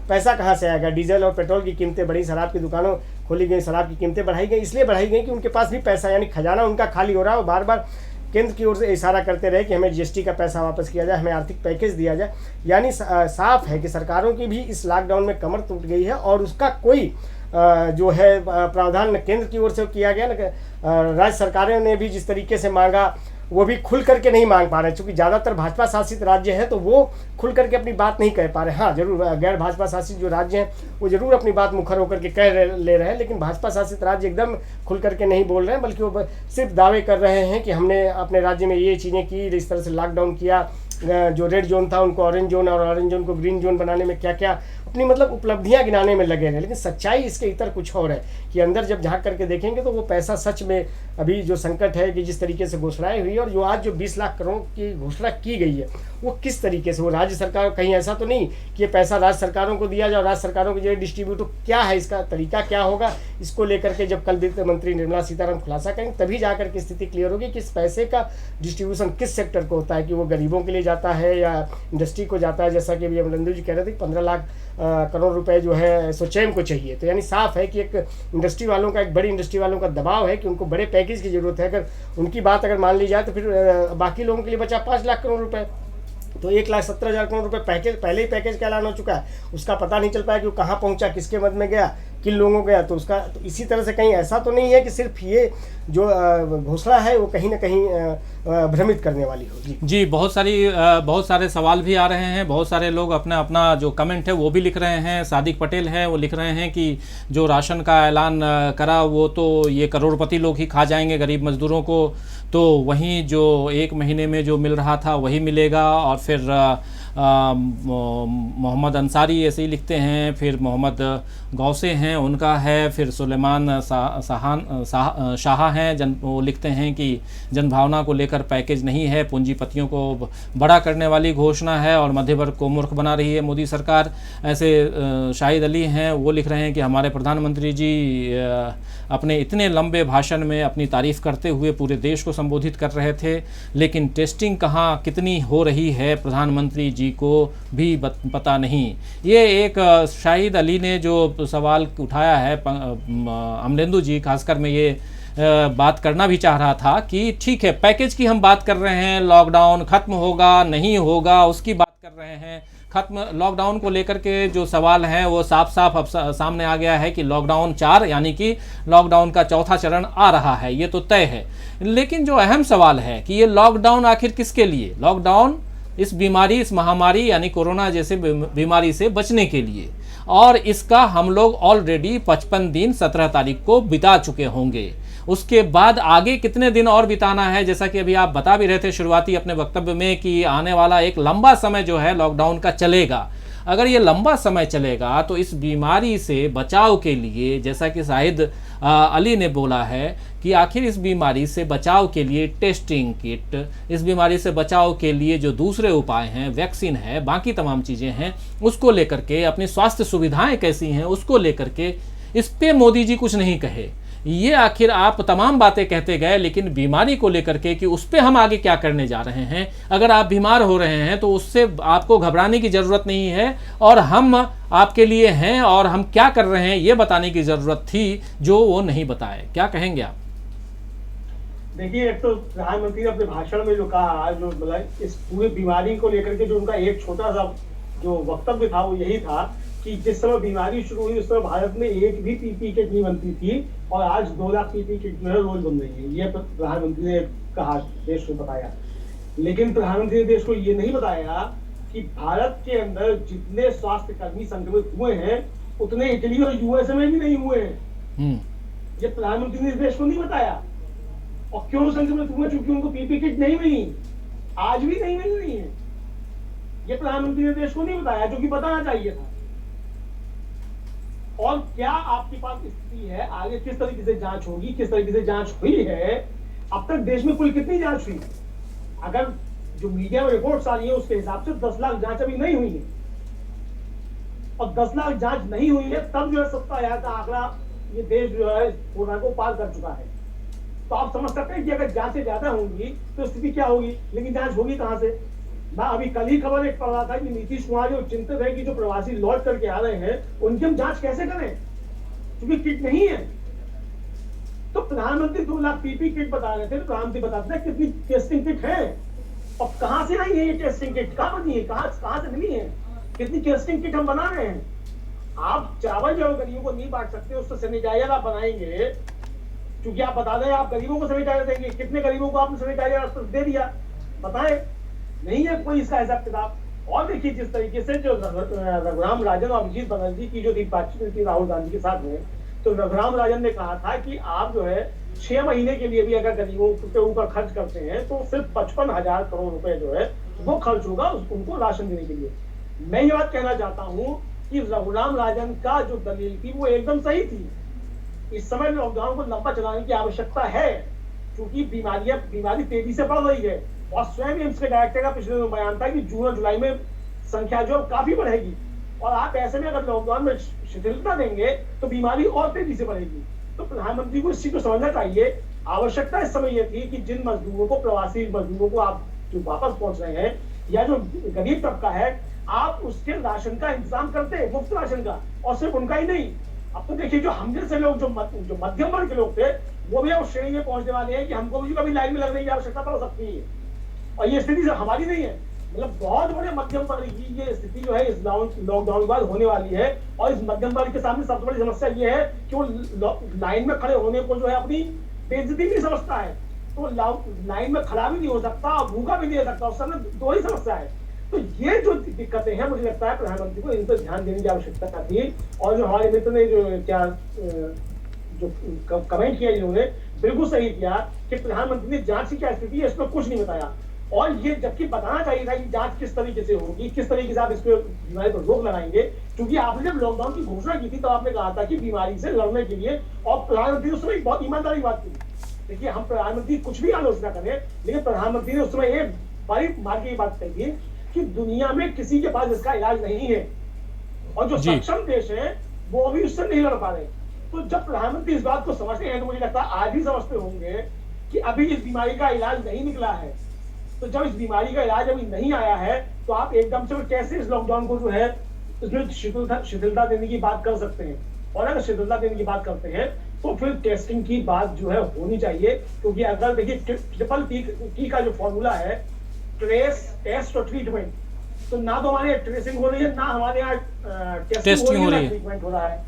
पैसा कहाँ से आएगा, डीजल और पेट्रोल की कीमतें बढ़ी, शराब की दुकानों खोली गई, शराब की कीमतें बढ़ाई गई, इसलिए बढ़ाई गई कि उनके पास भी पैसा, यानी खजाना उनका खाली हो रहा है। बार बार केंद्र की ओर से इशारा करते रहे कि हमें जीएसटी का पैसा वापस किया जाए, हमें आर्थिक पैकेज दिया जाए। यानी साफ है कि सरकारों की भी इस लॉकडाउन में कमर टूट गई है और उसका कोई जो है प्रावधान न केंद्र की ओर से किया गया, न राज्य सरकारों ने भी जिस तरीके से मांगा वो भी खुल करके नहीं मांग पा रहे, क्योंकि ज़्यादातर भाजपा शासित राज्य हैं तो वो खुल करके अपनी बात नहीं कह पा रहे। हाँ जरूर गैर भाजपा शासित जो राज्य हैं वो जरूर अपनी बात मुखर होकर के ले रहे हैं, लेकिन भाजपा शासित राज्य एकदम खुल करके नहीं बोल रहे हैं, बल्कि वो सिर्फ दावे कर रहे हैं कि हमने अपने राज्य में ये चीज़ें की, इस तरह से लॉकडाउन किया, जो रेड जोन था उनको ऑरेंज जोन और ऑरेंज जोन को ग्रीन जोन बनाने में क्या क्या अपनी मतलब उपलब्धियां गिनाने में लगे हैं। लेकिन सच्चाई इसके इतर कुछ और है कि अंदर जब झांक करके देखेंगे तो वो पैसा सच में अभी जो संकट है कि जिस तरीके से घोषणाएं हुई और जो आज जो 20 लाख करोड़ की घोषणा की गई है वो किस तरीके से, वो राज्य सरकार, कहीं ऐसा तो नहीं कि ये पैसा राज्य सरकारों को दिया जाए, राज्य सरकारों के जरिए डिस्ट्रीब्यूट, क्या है इसका तरीका, क्या होगा, इसको लेकर के जब कल वित्त मंत्री निर्मला सीतारमण खुलासा करेंगे तभी जाकर के स्थिति क्लियर होगी कि इस पैसे का डिस्ट्रीब्यूशन किस सेक्टर को होता है, कि वो गरीबों के लिए जाता है या इंडस्ट्री को जाता है। जैसा कि अभी अमरेंद्र जी कह रहे थे 15 लाख करोड़ रुपए जो है स्वयं को चाहिए, तो यानी साफ है कि एक इंडस्ट्री वालों का, एक बड़ी इंडस्ट्री वालों का दबाव है कि उनको बड़े पैकेज की जरूरत है। अगर उनकी बात अगर मान ली जाए तो फिर बाकी लोगों के लिए बचा 5 लाख करोड़ रुपए, तो 1,17,000 करोड़ रुपए पैकेज, पहले ही पैकेज का ऐलान हो चुका है, उसका पता नहीं चल पाया कि वो कहाँ पहुँचा, किसके मद में गया, किन लोगों गया। तो उसका तो इसी तरह से कहीं ऐसा तो नहीं है कि सिर्फ ये जो घोषणा है वो कहीं ना कहीं भ्रमित करने वाली हो। जी बहुत सारे सवाल भी आ रहे हैं, बहुत सारे लोग अपना जो कमेंट है वो भी लिख रहे हैं। सादिक पटेल हैं, वो लिख रहे हैं कि जो राशन का ऐलान करा वो तो ये करोड़पति लोग ही खा जाएंगे, गरीब मजदूरों को तो वहीं जो 1 महीने में जो मिल रहा था वही मिलेगा। और फिर मोहम्मद अंसारी ऐसे ही लिखते हैं, फिर मोहम्मद गौसे हैं उनका है, फिर सुलेमान शाह हैं, वो लिखते हैं कि जनभावना को लेकर पैकेज नहीं है, पूंजीपतियों को बड़ा करने वाली घोषणा है और मध्य वर्ग को मूर्ख बना रही है मोदी सरकार। ऐसे शाहिद अली हैं, वो लिख रहे हैं कि हमारे प्रधानमंत्री जी अपने इतने लंबे भाषण में अपनी तारीफ़ करते हुए पूरे देश को संबोधित कर रहे थे, लेकिन टेस्टिंग कहाँ कितनी हो रही है प्रधानमंत्री जी को भी पता नहीं। ये एक शाहिद अली ने जो सवाल उठाया है, अमलेंदु जी खासकर मैं ये बात करना भी चाह रहा था कि ठीक है पैकेज की हम बात कर रहे हैं, लॉकडाउन खत्म होगा नहीं होगा उसकी बात कर रहे हैं, खत्म लॉकडाउन को लेकर के जो सवाल हैं वो साफ साफ अब सामने आ गया है कि लॉकडाउन 4 यानी कि लॉकडाउन का चौथा चरण आ रहा है, ये तो तय है। लेकिन जो अहम सवाल है कि ये लॉकडाउन आखिर किसके लिए, लॉकडाउन इस बीमारी, इस महामारी यानी कोरोना जैसे बीमारी से बचने के लिए, और इसका हम लोग ऑलरेडी 55 दिन 17 तारीख को बिता चुके होंगे। उसके बाद आगे कितने दिन और बिताना है, जैसा कि अभी आप बता भी रहे थे शुरुआती अपने वक्तव्य में कि आने वाला एक लंबा समय जो है लॉकडाउन का चलेगा। अगर ये लंबा समय चलेगा तो इस बीमारी से बचाव के लिए, जैसा कि शाहिद अली ने बोला है कि आखिर इस बीमारी से बचाव के लिए टेस्टिंग किट, इस बीमारी से बचाव के लिए जो दूसरे उपाय हैं, वैक्सीन है, बाकी तमाम चीज़ें हैं, उसको लेकर के, अपनी स्वास्थ्य सुविधाएं कैसी हैं उसको लेकर के, इस पे मोदी जी कुछ नहीं कहे। ये आखिर आप तमाम बातें कहते गए, लेकिन बीमारी को लेकर के कि उस पर हम आगे क्या करने जा रहे हैं। अगर आप बीमार हो रहे हैं तो उससे आपको घबराने की ज़रूरत नहीं है, और हम आपके लिए हैं और हम क्या कर रहे हैं ये बताने की ज़रूरत थी, जो वो नहीं बताए। क्या कहेंगे आप? देखिए, एक तो प्रधानमंत्री ने अपने भाषण में जो कहा, जो मतलब इस पूरी बीमारी को लेकर के जो उनका एक छोटा सा जो वक्तव्य था वो यही था कि जिस समय बीमारी शुरू हुई उस समय भारत में एक भी पीपी किट नहीं बनती थी और आज 2 लाख पीपी किट जो है रोज बन रही है। ये प्रधानमंत्री ने कहा, देश को बताया। लेकिन प्रधानमंत्री ने देश को ये नहीं बताया कि भारत के अंदर जितने स्वास्थ्य कर्मी संक्रमित हुए हैं उतने इटली और यूएसए में भी नहीं हुए हैं। ये प्रधानमंत्री ने देश को नहीं बताया। और क्यों संक्रमित हुए? क्योंकि उनको पीपी किट नहीं मिली, आज भी नहीं मिल रही है। ये प्रधानमंत्री ने देश को नहीं बताया, जो कि बताना चाहिए था। और क्या आपके पास स्थिति है आगे किस तरीके से जांच होगी, किस तरीके से जांच हुई है, अब तक देश में कुल कितनी जांच हुई? अगर जो मीडिया में रिपोर्ट्स आ रही है उसके हिसाब से 10 लाख जांच अभी नहीं हुई है, और 10 लाख जांच नहीं हुई है तब जो है 70,000 का आंकड़ा ये देश जो है कोरोना को पार कर चुका है। तो आप समझ सकते हैं कि अगर जांचें ज्यादा होंगी तो स्थिति क्या होगी, लेकिन जांच होगी कहां से? मैं अभी कल ही खबर एक पढ़ रहा था कि नीतीश कुमार जो चिंतित है कि जो प्रवासी लौट करके आ रहे हैं उनकी हम जांच कैसे करें, क्योंकि किट नहीं है। तो प्रधानमंत्री 2 लाख पीपी किट बता रहे थे, तो प्रधानमंत्री बताते हैं कितनी टेस्टिंग किट है और कहां से आई है ये टेस्टिंग किट, कहां बनी है, कहां से मिली है, कितनी टेस्टिंग किट हम बना रहे हैं। आप चावल जो गरीबों को नहीं बांट सकते, उससे सैनिटाइजर आप बनाएंगे, क्योंकि आप बता दें आप गरीबों को सैनिटाइजर देंगे, कितने गरीबों को आपने सैनिटाइजर दे दिया बताएं, नहीं है कोई इसका हिसाब किताब। और देखिए जिस तरीके से जो रघुराम राजन और अभिजीत बनर्जी की जो बातचीत थी राहुल गांधी के साथ में, तो रघुराम राजन ने कहा था कि आप जो है 6 महीने के लिए भी अगर गरीबों के ऊपर खर्च करते हैं तो सिर्फ 55,000 करोड़ रुपए जो है वो खर्च होगा उनको राशन देने के लिए। मैं ये बात कहना चाहता हूं कि रघुराम राजन का जो दलील थी वो एकदम सही थी। इस समय लॉकडाउन को लंबा चलाने की आवश्यकता है, क्योंकि बीमारी तेजी से बढ़ रही है, और स्वयं एम्स के डायरेक्टर का पिछले दिनों बयान था कि जून और जुलाई में संख्या जो काफी बढ़ेगी, और आप ऐसे में अगर लॉकडाउन में शिथिलता देंगे तो बीमारी और तेजी से बढ़ेगी। तो प्रधानमंत्री को इस चीज को समझना चाहिए। आवश्यकता इस समय यह थी कि जिन मजदूरों को, प्रवासी मजदूरों को आप जो वापस पहुंच रहे हैं या जो गरीब तबका है, आप उसके राशन का इंतजाम करते, मुफ्त राशन का, और सिर्फ उनका ही नहीं। अब तो देखिए जो हम जैसे लोग जो मध्यम वर्ग के लोग थे वो भी उस श्रेणी में पहुंचने वाले हैं कि हमको भी कभी लाइन में लगने की आवश्यकता पड़ सकती है, और ये स्थिति हमारी नहीं है। मतलब बहुत बड़े मध्यम वर्ग की ये स्थिति जो है इस लॉकडाउन के बाद होने वाली है, और इस मध्यम वर्ग के सामने सबसे बड़ी समस्या ये है कि वो लाइन में खड़े होने को जो है अपनी बेइज्जती नहीं समझता है, तो लाइन में खड़ा भी नहीं हो सकता और भूखा भी नहीं हो सकता, उस समय 2 ही समस्या है। तो ये जो दिक्कतें हैं मुझे लगता है प्रधानमंत्री को इन पर ध्यान देने की आवश्यकता थी। और जो हमारे मित्र ने जो कमेंट किया जिन्होंने बिल्कुल सही किया कि प्रधानमंत्री ने जांच की क्या स्थिति है इसमें कुछ नहीं बताया, और ये जबकि बताना चाहिए था कि जांच किस तरीके से होगी, किस तरीके से आप इस पर बीमारी पर रोक लगाएंगे, क्योंकि आपने जब लॉकडाउन की घोषणा की थी तो आपने कहा था कि बीमारी से लड़ने के लिए, और प्रधानमंत्री उस समय बहुत ईमानदारी बात की। देखिए हम प्रधानमंत्री कुछ भी आलोचना करें, लेकिन प्रधानमंत्री ने उस समय एक बड़ी मार की बात कही थी कि दुनिया में किसी के पास इसका इलाज नहीं है, और जो सक्षम देश है वो अभी उससे नहीं लड़ पा रहे। तो जब प्रधानमंत्री इस बात को समझते हैं तो मुझे लगता है आज भी समझते होंगे कि अभी इस बीमारी का इलाज नहीं निकला है। तो जब इस बीमारी का इलाज अभी नहीं आया है तो आप एकदम से कैसे इस लॉकडाउन को जो है इसमें शिथिलता देने की बात कर सकते हैं, और अगर शिथिलता देने की बात करते हैं तो फिर टेस्टिंग की बात जो है होनी चाहिए, क्योंकि अगर देखिए ट्रिपल टी का जो फॉर्मूला है, ट्रेस, टेस्ट और ट्रीटमेंट, तो ना तो हमारे यहाँ ट्रेसिंग हो रही है, ना हमारे यहाँ टेस्टिंग हो रही है, ट्रीटमेंट हो रहा है।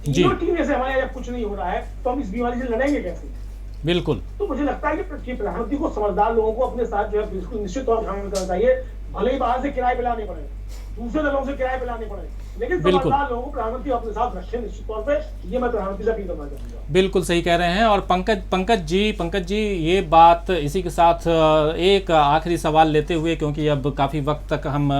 तीनों टीम से हमारे यहाँ कुछ नहीं हो रहा है तो हम इस बीमारी से लड़ेंगे कैसे? बिल्कुल। तो मुझे लगता है कि प्रधानमंत्री को समझदार लोगों को अपने साथ जो है बिल्कुल निश्चित तौर पर शामिल करना चाहिए, भले ही बाहर से किराए पे लाने पड़े, दूसरे दलों से किराए पे लाने पड़े, लेकिन समझदार लोगों को प्रधानमंत्री अपने साथ रखे निश्चित तौर पे। ये मैं प्रधानमंत्री से अपील करना चाहूंगा। बिल्कुल सही कह रहे हैं। और पंकज जी ये बात इसी के साथ एक आखिरी सवाल लेते हुए, क्योंकि अब काफ़ी वक्त तक हम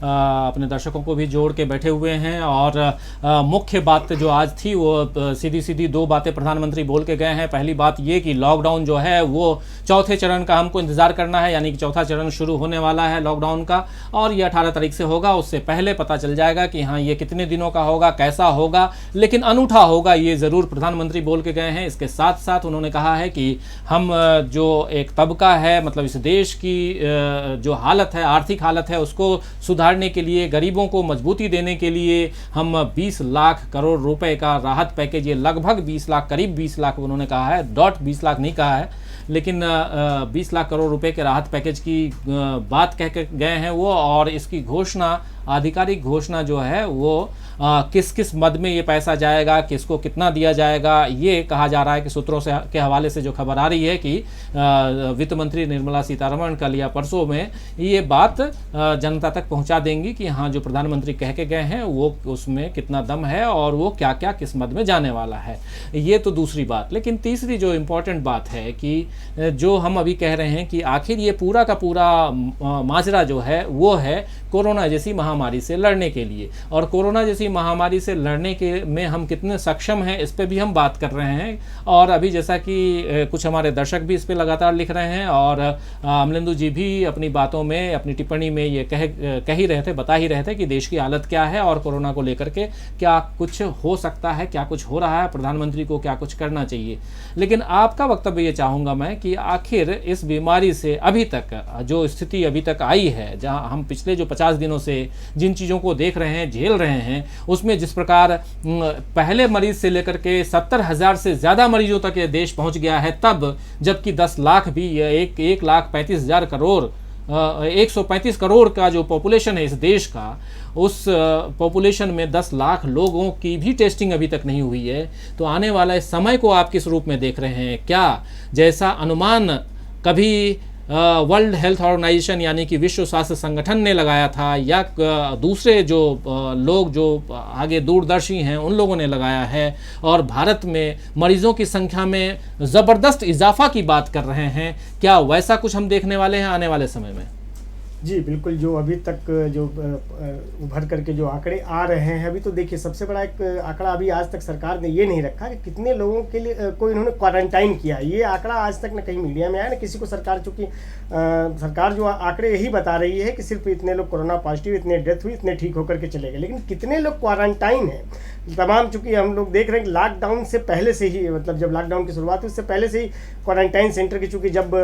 अपने दर्शकों को भी जोड़ के बैठे हुए हैं, और मुख्य बात जो आज थी वो सीधी 2 बातें प्रधानमंत्री बोल के गए हैं। पहली बात ये कि लॉकडाउन जो है वो चौथे चरण का हमको इंतज़ार करना है, यानी कि चौथा चरण शुरू होने वाला है लॉकडाउन का, और ये 18 तारीख से होगा। उससे पहले पता चल जाएगा कि हाँ ये कितने दिनों का होगा, कैसा होगा, लेकिन अनूठा होगा, ये ज़रूर प्रधानमंत्री बोल के गए हैं। इसके साथ साथ उन्होंने कहा है कि हम जो एक तबका है, मतलब इस देश की जो हालत है, आर्थिक हालत है, उसको सुधारने के लिए, गरीबों को मजबूती देने के लिए हम 20 लाख करोड़ रुपए का राहत पैकेज, ये लगभग 20 लाख, करीब 20 लाख उन्होंने कहा है, 20 लाख नहीं कहा है, लेकिन 20 लाख करोड़ रुपए के राहत पैकेज की बात कह के गए हैं वो। और इसकी घोषणा, आधिकारिक घोषणा जो है वो किस किस मद में ये पैसा जाएगा, किसको कितना दिया जाएगा, ये कहा जा रहा है कि सूत्रों से के हवाले से जो खबर आ रही है कि वित्त मंत्री निर्मला सीतारमण कल या परसों में ये बात जनता तक पहुंचा देंगी कि हाँ जो प्रधानमंत्री कह के गए हैं वो उसमें कितना दम है और वो क्या क्या किस मद में जाने वाला है। ये तो दूसरी बात। लेकिन तीसरी जो इम्पोर्टेंट बात है कि जो हम अभी कह रहे हैं कि आखिर ये पूरा का पूरा माजरा जो है वो है कोरोना जैसी महामारी महामारी से लड़ने के लिए। और कोरोना जैसी महामारी से लड़ने के में हम कितने सक्षम हैं इस पे भी हम बात कर रहे हैं। और अभी जैसा कि कुछ हमारे दर्शक भी इस पे लगातार लिख रहे हैं और अमलेंदु जी भी अपनी बातों में, अपनी टिप्पणी में ये कह ही रहे थे, बता ही रहे थे कि देश की हालत क्या है और कोरोना को लेकर के क्या कुछ हो सकता है, क्या कुछ हो रहा है, प्रधानमंत्री को क्या कुछ करना चाहिए। लेकिन आपका वक्तव्य ये चाहूँगा मैं कि आखिर इस बीमारी से अभी तक जो स्थिति अभी तक आई है, जहाँ हम पिछले जो 50 दिनों से जिन चीज़ों को देख रहे हैं, झेल रहे हैं, उसमें जिस प्रकार पहले मरीज से लेकर के 70,000 से ज़्यादा मरीजों तक ये देश पहुँच गया है, तब जबकि 10 लाख भी 1,35,000 करोड़ 135 करोड़ का जो पॉपुलेशन है इस देश का, उस पॉपुलेशन में 10 लाख लोगों की भी टेस्टिंग अभी तक नहीं हुई है। तो आने वाला इस समय को आप किस रूप में देख रहे हैं? क्या जैसा अनुमान कभी वर्ल्ड हेल्थ ऑर्गेनाइजेशन यानी कि विश्व स्वास्थ्य संगठन ने लगाया था, या दूसरे जो लोग जो आगे दूरदर्शी हैं उन लोगों ने लगाया है, और भारत में मरीजों की संख्या में ज़बरदस्त इजाफा की बात कर रहे हैं, क्या वैसा कुछ हम देखने वाले हैं आने वाले समय में? जी बिल्कुल, जो अभी तक जो उभर करके जो आंकड़े आ रहे हैं, अभी तो देखिए सबसे बड़ा एक आंकड़ा अभी आज तक सरकार ने ये नहीं रखा कि कितने लोगों के लिए को इन्होंने क्वारंटाइन किया। ये आंकड़ा आज तक न कहीं मीडिया में आया न किसी को सरकार, चूँकि सरकार जो आंकड़े यही बता रही है कि सिर्फ इतने लोग कोरोना पॉजिटिव, इतने डेथ हुई, इतने ठीक होकर के चले गए, लेकिन कितने लोग क्वारंटाइन हैं तमाम। चूँकि हम लोग देख रहे हैं कि लॉकडाउन से पहले से ही, मतलब जब लॉकडाउन की शुरुआत हुई उससे पहले से ही क्वारंटाइन सेंटर की, चूँकि जब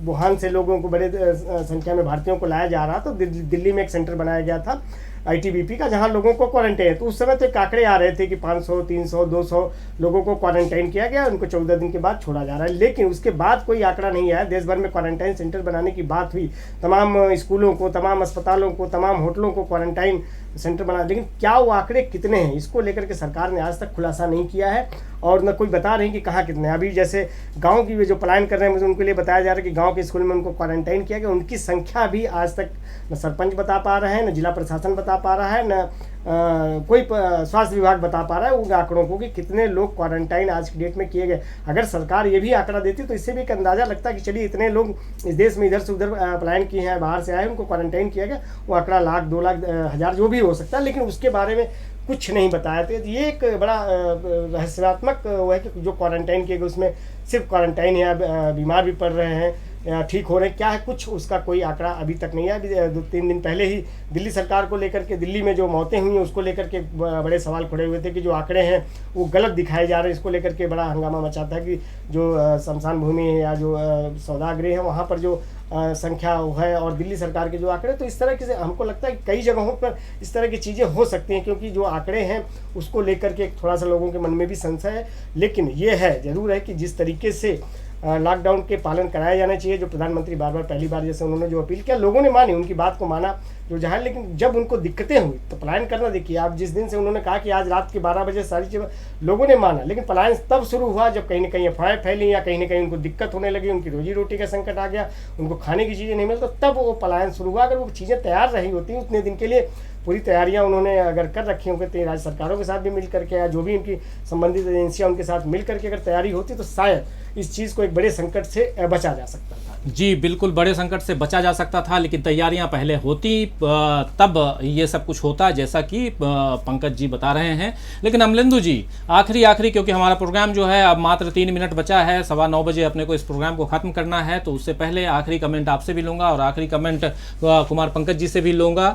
वुहान से लोगों को बड़े संख्या में भारतीयों को लाया जा रहा तो दिल्ली में एक सेंटर बनाया गया था ITBP का, जहां लोगों को क्वारंटाइन है। तो उस समय तो एक आंकड़े आ रहे थे कि 500, 300, 200 लोगों को क्वारंटाइन किया गया, उनको 14 दिन के बाद छोड़ा जा रहा है। लेकिन उसके बाद कोई आंकड़ा नहीं आया। देश भर में क्वारंटाइन सेंटर बनाने की बात हुई, तमाम स्कूलों को, तमाम अस्पतालों को, तमाम होटलों को क्वारंटाइन सेंटर बना, लेकिन क्या वो आंकड़े कितने हैं इसको लेकर के सरकार ने आज तक खुलासा नहीं किया है, और न कोई बता रहे हैं कि कहाँ कितने। अभी जैसे गांव की जो पलायन कर रहे हैं, मुझे उनके लिए बताया जा रहा है कि गांव के स्कूल में उनको क्वारंटाइन किया गया, उनकी संख्या भी आज तक न सरपंच बता पा रहे हैं, न जिला प्रशासन बता पा रहा है, न कोई स्वास्थ्य विभाग बता पा रहा है उन आंकड़ों को कि कितने लोग क्वारंटाइन आज की डेट में किए गए। अगर सरकार ये भी आंकड़ा देती तो इससे भी एक अंदाज़ा लगता है कि चलिए इतने लोग इस देश में इधर से उधर पलायन किए हैं, बाहर से आए, उनको क्वारंटाइन किया गया, वो आंकड़ा 1,00,000, 2,00,000, 1,000 जो भी हो सकता है, लेकिन उसके बारे में कुछ नहीं बताया। तो ये एक बड़ा रहस्यात्मक वो है कि जो क्वारंटाइन किए गए उसमें सिर्फ क्वारंटाइन या बीमार भी पड़ रहे हैं या ठीक हो रहे हैं, क्या है कुछ उसका कोई आंकड़ा अभी तक नहीं है। अभी 2-3 दिन पहले ही दिल्ली सरकार को लेकर के, दिल्ली में जो मौतें हुई हैं उसको लेकर के बड़े सवाल खड़े हुए थे कि जो आंकड़े हैं वो गलत दिखाए जा रहे हैं। इसको लेकर के बड़ा हंगामा मचा था कि जो शमशान भूमि है या जो सौदागृह है वहाँ पर जो संख्या है और दिल्ली सरकार के जो आंकड़े, तो इस तरह के हमको लगता है कि कई जगहों पर इस तरह की चीज़ें हो सकती हैं, क्योंकि जो आंकड़े हैं उसको लेकर के थोड़ा सा लोगों के मन में भी संशय है। लेकिन ये है ज़रूर है कि जिस तरीके से लॉकडाउन के पालन कराया जाना चाहिए, जो प्रधानमंत्री बार बार पहली बार जैसे उन्होंने जो अपील किया, लोगों ने मानी, उनकी बात को माना जो जहाँ, लेकिन जब उनको दिक्कतें हुई तो पलायन करना, देखिए आप जिस दिन से उन्होंने कहा कि आज रात के 12 बजे सारी चीज़ें, लोगों ने माना, लेकिन पलायन तब शुरू हुआ जब कहीं ना कहीं अफवाहें फैली या कहीं ना कहीं उनको दिक्कत होने लगी, उनकी रोजी रोटी का संकट आ गया, उनको खाने की चीज़ें नहीं मिलती, तो तब वो पलायन शुरू हुआ। अगर वो चीज़ें तैयार रही होती उतने दिन के लिए, पूरी तैयारियां उन्होंने अगर कर रखी होंगी तो राज्य सरकारों के साथ भी मिल करके या जो भी उनकी संबंधित एजेंसियां उनके साथ मिल करके अगर तैयारी होती तो शायद इस चीज़ को एक बड़े संकट से बचा जा सकता था। जी बिल्कुल, बड़े संकट से बचा जा सकता था, लेकिन तैयारियां पहले होती तब ये सब कुछ होता, जैसा कि पंकज जी बता रहे हैं। लेकिन अमलेंदु जी, आखिरी क्योंकि हमारा प्रोग्राम जो है अब मात्र 3 मिनट बचा है, 9:15 बजे अपने को इस प्रोग्राम को ख़त्म करना है, तो उससे पहले आखिरी कमेंट आपसे भी लूँगा और आखिरी कमेंट कुमार पंकज जी से भी लूँगा।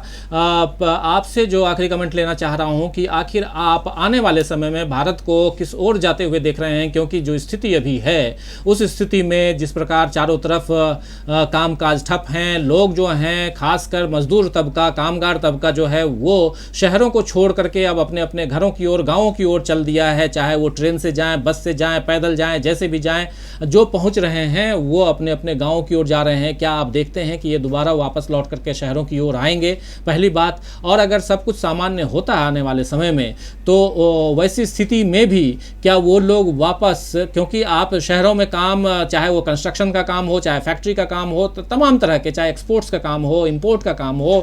आपसे जो आखिरी कमेंट लेना चाह रहा हूँ कि आखिर आप आने वाले समय में भारत को किस ओर जाते हुए देख रहे हैं, क्योंकि जो स्थिति अभी है उस स्थिति में जिस प्रकार चारों तरफ काम काज ठप हैं, लोग जो हैं खासकर मजदूर तबका, कामगार तबका जो है वो शहरों को छोड़ करके अब अपने अपने घरों की ओर, गाँवों की ओर चल दिया है, चाहे वो ट्रेन से जाएं, बस से जाएं, पैदल जाएं, जैसे भी जाएं, जो पहुंच रहे हैं वो अपने अपने गाँवों की ओर जा रहे हैं। क्या आप देखते हैं कि ये दोबारा वापस लौट करके शहरों की ओर आएंगे? पहली बात। और अगर सब कुछ सामान्य होता है आने वाले समय में, तो वैसी स्थिति में भी क्या वो लोग वापस, क्योंकि आप शहरों में काम, चाहे वो कंस्ट्रक्शन का काम हो, चाहे फैक्ट्री का काम हो, तो तमाम तरह के, चाहे एक्सपोर्ट्स का काम हो, इंपोर्ट का काम हो,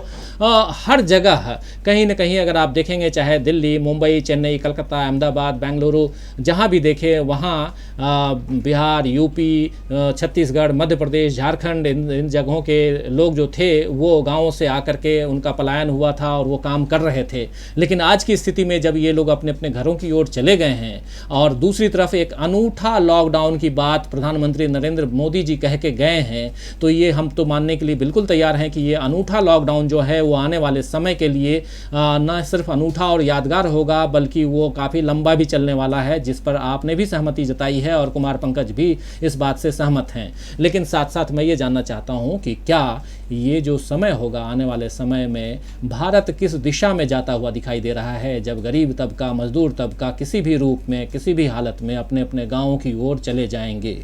हर जगह कहीं ना कहीं अगर आप देखेंगे, चाहे दिल्ली, मुंबई, चेन्नई, कलकत्ता, अहमदाबाद, बेंगलुरु, जहाँ भी देखें वहाँ बिहार, यूपी, छत्तीसगढ़, मध्य प्रदेश, झारखंड, इन जगहों के लोग जो थे वो गाँवों से आकर के उनका पलायन हुआ था और वो काम कर रहे थे। लेकिन आज की स्थिति में जब ये लोग अपने अपने घरों की ओर चले गए हैं और दूसरी तरफ एक अनूठा लॉकडाउन की बात प्रधानमंत्री नरेंद्र मोदी जी कह के गए हैं, तो ये हम तो मानने के लिए बिल्कुल तैयार हैं कि ये अनूठा लॉकडाउन जो है वो आने वाले समय के लिए न सिर्फ अनूठा और यादगार होगा, बल्कि वो काफ़ी लंबा भी चलने वाला है, जिस पर आपने भी सहमति जताई है और कुमार पंकज भी इस बात से सहमत हैं। लेकिन साथ साथ मैं ये जानना चाहता हूँ कि क्या ये जो समय होगा आने वाले समय में, भारत किस दिशा में जाता हुआ दिखाई दे रहा है, जब गरीब तबका, मजदूर तबका किसी भी रूप में, किसी भी हालत में अपने अपने गाँवों की ओर चले जाएंगे?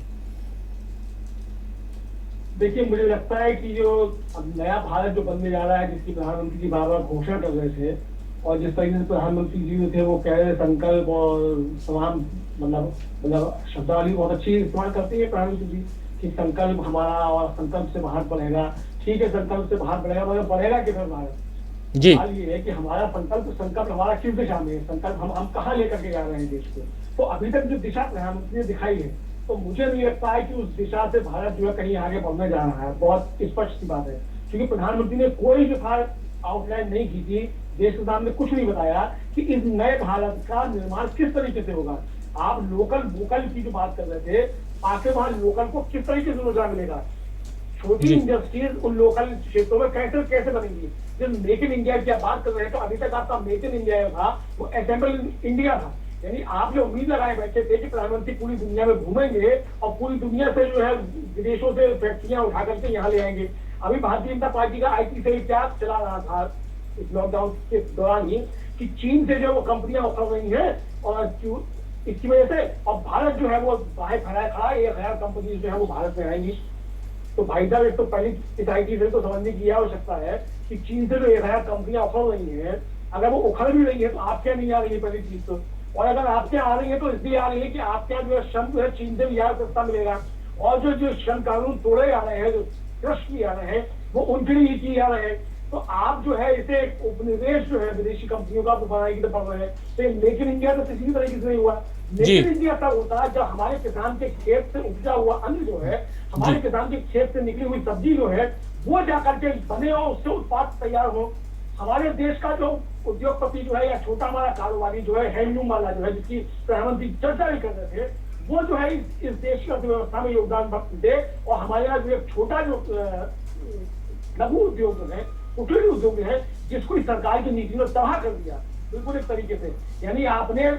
देखिए, मुझे लगता है कि जो अब नया भारत जो बनने जा रहा है, जिसकी प्रधानमंत्री जी बार बार घोषणा कर रहे थे, और जिस तरीके से प्रधानमंत्री जी जो थे वो कह रहे संकल्प और तमाम मतलब शब्दावली बहुत अच्छी इस्तेमाल करती है प्रधानमंत्री जी कि संकल्प हमारा और संकल्प से बाहर बढ़ेगा। ठीक है, संकल्प से बाहर बढ़ेगा, मगर बढ़ेगा किधर भारत? जी, सवाल ये है कि हमारा संकल्प हमारा किस दिशा में है, संकल्प हम कहाँ लेकर के जा रहे हैं देश को। तो अभी तक जो दिशा प्रधानमंत्री ने दिखाई है, तो मुझे नहीं लगता है कि उस दिशा से भारत जो है कहीं आगे बढ़ने जा रहा है। बहुत स्पष्ट सी बात है, क्योंकि प्रधानमंत्री ने कोई भी आउटलाइन नहीं की थी, देश के सामने कुछ नहीं बताया कि इस नए भारत का निर्माण किस तरीके से होगा। आप लोकल वोकल की जो बात कर रहे थे, आखिर वहां लोकल को किस तरीके से रोजगार मिलेगा? छोटी इंडस्ट्रीज उन लोकल क्षेत्रों में कैसे बनेंगी? जब मेक इन इंडिया की आप बात कर रहे हैं, तो अभी तक आपका मेक इन इंडिया था वो असेंबल इन इंडिया था। यानी आप जो उम्मीद लगाए बैठे थे कि प्रधानमंत्री पूरी दुनिया में घूमेंगे और पूरी दुनिया से जो है विदेशों से फैक्ट्रियां उठा करके यहाँ ले आएंगे। अभी भारतीय जनता पार्टी का IT सेल क्या चला रहा था इस लॉकडाउन के दौरान ही कि चीन से जो वो कंपनियां उठा रही हैं और इसकी वजह से, और भारत जो है वो बाहर फैलाया खड़ा है, 1000 कंपनी जो है वो भारत में आएंगी। तो भाई साहब, एक तो पहले इस IT सेल को समझने की आवश्यकता है कि चीन से जो 1000 कंपनियां उखड़ रही हैं, अगर वो उखड़ भी रही है तो आप क्या नहीं आ रही है पहली चीज तो, और अगर आपके आ रही है तो इसलिए आ रही है कि आपके यहाँ जो है श्रम जो है चीन से भी ज्यादा सस्ता मिलेगा, और जो श्रम कानून तोड़े जा रहे हैं, जो क्रश किए जा रहे हैं, वो उनके लिए किए जा रहे हैं। तो आप जो है इसे उपनिवेश जो है विदेशी कंपनियों का बनाने की तो पड़ रहे हैं। तो मेक इन इंडिया तो किसी भी तरीके से नहीं हुआ। मेक इन इंडिया तब होता है जब हमारे किसान के खेत से उपजा हुआ अन्न जो है, हमारे किसान के खेत से निकली हुई सब्जी जो है, वो जाकर के बने और उससे उत्पाद तैयार हो। हमारे देश का जो उद्योगपति जो है या छोटा हमारा कारोबारी जो है, हैंडलूम वाला जो है, जिसकी प्रधानमंत्री चर्चा भी कर रहे थे, वो जो है इस देश की अर्थव्यवस्था में योगदान दे, और हमारे यहाँ जो एक छोटा जो लघु उद्योग जो है, कुटीर उद्योग है, जिसको इस सरकार की नीति ने तबाह कर दिया बिल्कुल एक तरीके से। यानी आपने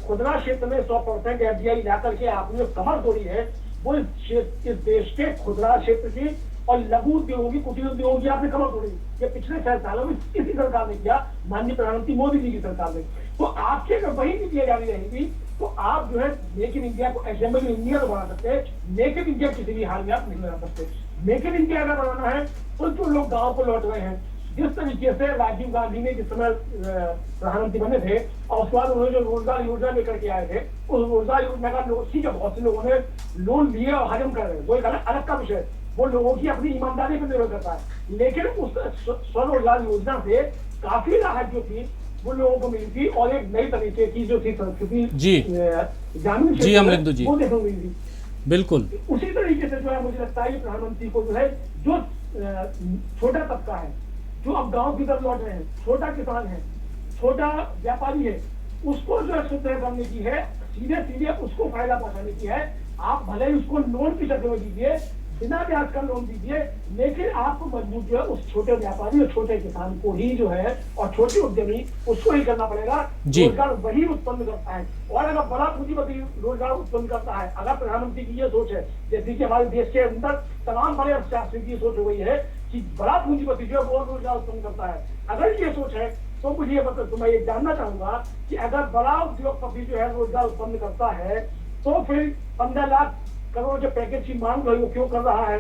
खुदरा क्षेत्र में 100% FDI ला करके आपने कमर तोड़ी है, वो इस देश के खुदरा क्षेत्र की और लघु उद्योगों की, कुटीर उद्योगों की आपने कमर तोड़ी। ये पिछले 6 सालों में किसी सरकार ने किया, माननीय प्रधानमंत्री मोदी जी की सरकार ने। तो आपके अगर वही नीतियां जारी रहेंगी तो आप जो है मेक इन इंडिया को असेंबल इन इंडिया तो बना सकते हैं, मेक इन इंडिया किसी भी हाल में आप नहीं बना सकते। मेक इन इंडिया अगर बनाना है तो जो लोग गाँव को लौट रहे हैं, जिस तरीके से राजीव गांधी ने जिस समय प्रधानमंत्री बने थे और उसके बाद उन्होंने जो रोजगार योजना लेकर के आए थे, उस रोजगार योजना का ठीक है, बहुत से लोगों ने लोन लिए और हजम कर रहे हैं, वो एक अलग का विषय, वो लोगों की अपनी ईमानदारी पर निर्भर करता है। लेकिन उस स्वरोजगार योजना से काफी राहत जो थी वो लोगों को मिली थी, और एक नई तरीके की जो थी संस्कृति ग्रामीण क्षेत्र वो देखने को मिली थी। बिल्कुल उसी तरीके से जो है मुझे लगता है प्रधानमंत्री को जो है जो छोटा तबका है, जो अब गांव की तरफ लौट रहे हैं, छोटा किसान है, छोटा व्यापारी है, उसको जो है सुदृढ़ करने की है, सीधे उसको फायदा पहुंचाने की है। आप भले ही उसको लोन की शक्ल में दीजिए, बिना ब्याज का लोन दीजिए, लेकिन आपको मजबूत जो है उस छोटे व्यापारी और छोटे किसान को ही जो है, और छोटे उद्यमी उसको ही करना पड़ेगा। रोजगार वही उत्पन्न करता है, और अगर बड़ा पूंजीपति रोजगार उत्पन्न करता है, अगर प्रधानमंत्री की ये सोच है, जैसे कि हमारे देश के अंदर तमाम बड़े अर्थशास्त्री की सोच हो गई है कि बड़ा पूंजीपति जो है वो रोजगार उत्पन्न करता है, अगर ये सोच है तो मुझे ये तो मैं ये जानना चाहूंगा कि अगर बड़ा उद्योगपति जो है रोजगार उत्पन्न करता है, तो फिर 15 लाख करोड़ जो पैकेज की मांग है वो क्यों कर रहा है?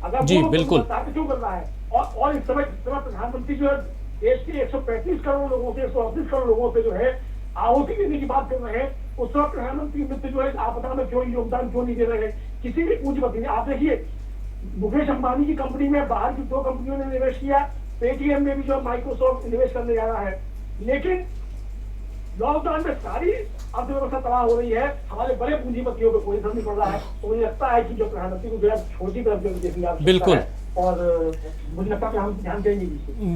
अगर जी बिल्कुल क्यों कर रहा है? और इस समय प्रधानमंत्री जो है देश के 135 करोड़ लोगों से 138 करोड़ लोगों से जो है आहुति देने की बात कर रहे हैं, उस समय प्रधानमंत्री मित्र जो है आपदा में क्यों योगदान क्यों नहीं दे रहे हैं, किसी भी पूंजीपति ने। आप देखिए मुकेश अंबानी की कंपनी में बाहर की 2 कंपनियों ने निवेश किया, पेटीएम में भी जो माइक्रोसॉफ्ट निवेश करने जा रहा है, लेकिन लॉकडाउन में सारी अर्थव्यवस्था तबाह हो रही है, हमारे बड़े पूंजीपतियों को कोई असर नहीं पड़ रहा है। तो मुझे लगता है कि जो प्रधानमंत्री को जो है छोटी तरफ देखने की आवश्यकता बिल्कुल है, और मुझे लगता है कि हम ध्यान देंगे।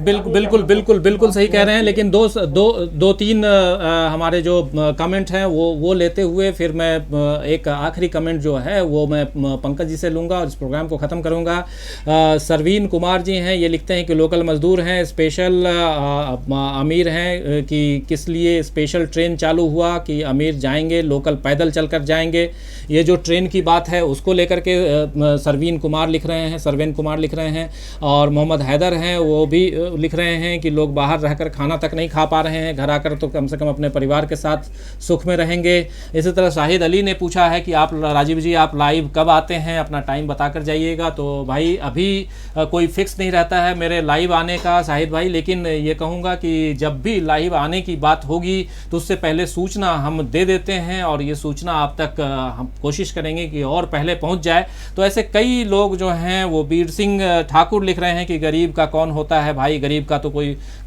बिल्कुल सही कह रहे हैं, लेकिन दो तीन हमारे जो कमेंट हैं वो लेते हुए फिर मैं एक आखिरी कमेंट जो है वो मैं पंकज जी से लूँगा और इस प्रोग्राम को ख़त्म करूँगा। सरवीन कुमार जी हैं, ये लिखते हैं कि लोकल मज़दूर हैं, स्पेशल अमीर हैं कि किस लिए स्पेशल ट्रेन चालू हुआ कि अमीर जाएंगे, लोकल पैदल चलकर जाएंगे। ये जो ट्रेन की बात है उसको लेकर के सरवीन कुमार लिख रहे हैं और मोहम्मद हैदर हैं, वो भी लिख रहे हैं कि लोग बाहर रहकर खाना तक नहीं खा पा रहे हैं, घर आकर तो कम से कम अपने परिवार के साथ सुख में रहेंगे। इसी तरह शाहिद अली ने पूछा है कि आप राजीव जी आप लाइव कब आते हैं, अपना टाइम बताकर जाइएगा। तो भाई अभी कोई फिक्स नहीं रहता है मेरे लाइव आने का शाहिद भाई, लेकिन ये कहूँगा कि जब भी लाइव आने की बात होगी तो उससे पहले सूचना हम दे देते हैं और ये सूचना आप तक हम कोशिश करेंगे कि और पहले पहुँच जाए। तो ऐसे कई लोग जो हैं वो वीर सिंह ठाकुर लिख रहे हैं कि गरीब का कौन होता है भाई, गरीब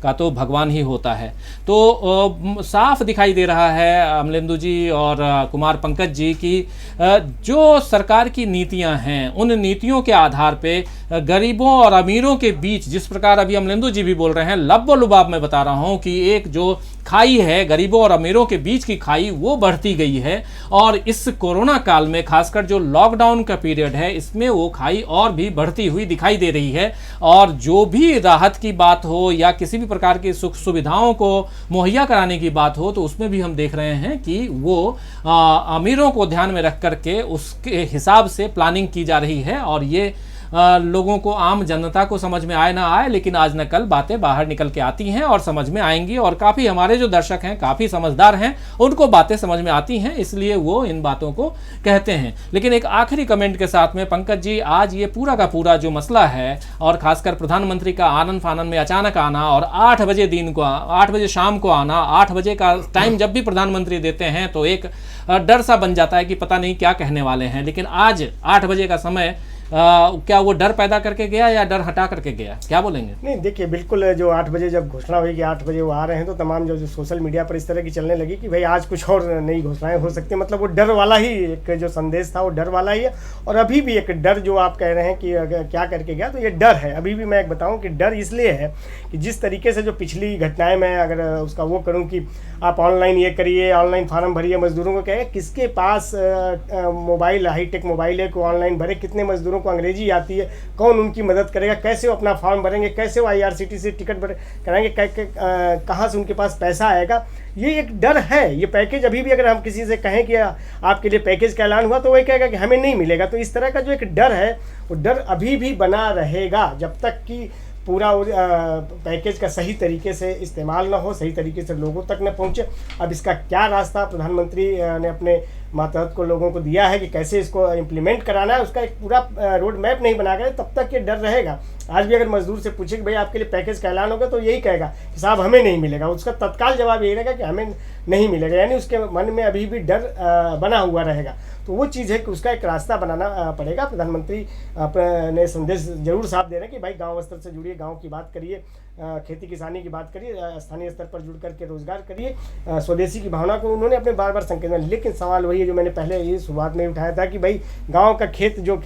का तो भगवान ही होता है। तो साफ दिखाई दे रहा है अमलेंदु जी और कुमार पंकज जी की जो सरकार की नीतियां हैं उन नीतियों के आधार पे गरीबों और अमीरों के बीच, जिस प्रकार अभी अमलेंदु जी भी बोल रहे हैं, लब्बो लुबाब मैं बता रहा हूं कि एक जो खाई है गरीबों और अमीरों के बीच की खाई वो बढ़ती गई है। और इस कोरोना काल में खासकर जो लॉकडाउन का पीरियड है इसमें वो खाई और भी बढ़ती हुई दिखाई दे रही है। और जो भी राहत की बात हो या किसी भी प्रकार की सुख सुविधाओं को मुहैया कराने की बात हो तो उसमें भी हम देख रहे हैं कि वो अमीरों को ध्यान में रख करके उसके हिसाब से प्लानिंग की जा रही है। और ये लोगों को, आम जनता को समझ में आए ना आए, लेकिन आज न कल बातें बाहर निकल के आती हैं और समझ में आएंगी। और काफ़ी हमारे जो दर्शक हैं काफ़ी समझदार हैं, उनको बातें समझ में आती हैं, इसलिए वो इन बातों को कहते हैं। लेकिन एक आखिरी कमेंट के साथ में पंकज जी, आज ये पूरा का पूरा जो मसला है और खासकर प्रधानमंत्री का आनन फानन में अचानक आना और 8 बजे शाम को आना, 8 बजे का टाइम जब भी प्रधानमंत्री देते हैं तो एक डर सा बन जाता है कि पता नहीं क्या कहने वाले हैं। लेकिन आज 8 बजे का समय क्या वो डर पैदा करके गया या डर हटा करके गया, क्या बोलेंगे? नहीं देखिए, बिल्कुल जो 8 बजे जब घोषणा हुई कि 8 बजे वो आ रहे हैं तो तमाम जो सोशल मीडिया पर इस तरह की चलने लगी कि भाई आज कुछ और नई घोषणाएं हो सकती हैं। मतलब वो डर वाला ही एक जो संदेश था वो डर वाला ही है। और अभी भी एक डर जो आप कह रहे हैं कि क्या करके गया, तो ये डर है। अभी भी मैं एक बताऊँ कि डर इसलिए है कि जिस तरीके से जो पिछली घटनाएँ मैं अगर उसका वो करूँ कि आप ऑनलाइन ये करिए, ऑनलाइन फार्म भरिए, मजदूरों को कहे किसके पास मोबाइल, हाईटेक मोबाइल है, को ऑनलाइन भरे, कितने मजदूरों को अंग्रेजी आती है, कौन उनकी मदद करेगा, कैसे वो अपना फॉर्म भरेंगे, कैसे वो IRCTC से टिकट कराएंगे, कहाँ से उनके पास पैसा आएगा, ये एक डर है। ये पैकेज अभी भी अगर हम किसी से कहें कि आपके लिए पैकेज का ऐलान हुआ तो वही कहेगा कि हमें नहीं मिलेगा। तो इस तरह का जो एक डर है वो डर अभी भी बना रहेगा जब तक कि पूरा पैकेज का सही तरीके से इस्तेमाल ना हो, सही तरीके से लोगों तक न पहुंचे। अब इसका क्या रास्ता प्रधानमंत्री ने अपने मातहत को लोगों को दिया है कि कैसे इसको इम्प्लीमेंट कराना है, उसका एक पूरा रोड मैप नहीं बना गया, तब तक ये डर रहेगा। आज भी अगर मजदूर से पूछे कि भाई आपके लिए पैकेज का ऐलान होगा तो यही कहेगा कि साहब हमें नहीं मिलेगा, उसका तत्काल जवाब यही रहेगा कि हमें नहीं मिलेगा, यानी उसके मन में अभी भी डर बना हुआ रहेगा। तो वो चीज़ है कि उसका एक रास्ता बनाना पड़ेगा। प्रधानमंत्री अपने संदेश जरूर साफ दे रहे हैं कि भाई गांव स्तर से जुड़िए, गांव की बात करिए, खेती किसानी की बात करिए, स्थानीय स्तर पर जुड़ करके रोजगार करिए, स्वदेशी की भावना को उन्होंने अपने बार बार संकेत में। लेकिन सवाल वही है जो मैंने पहले ये शुरुआत में उठाया था कि भाई गांव का खेत जो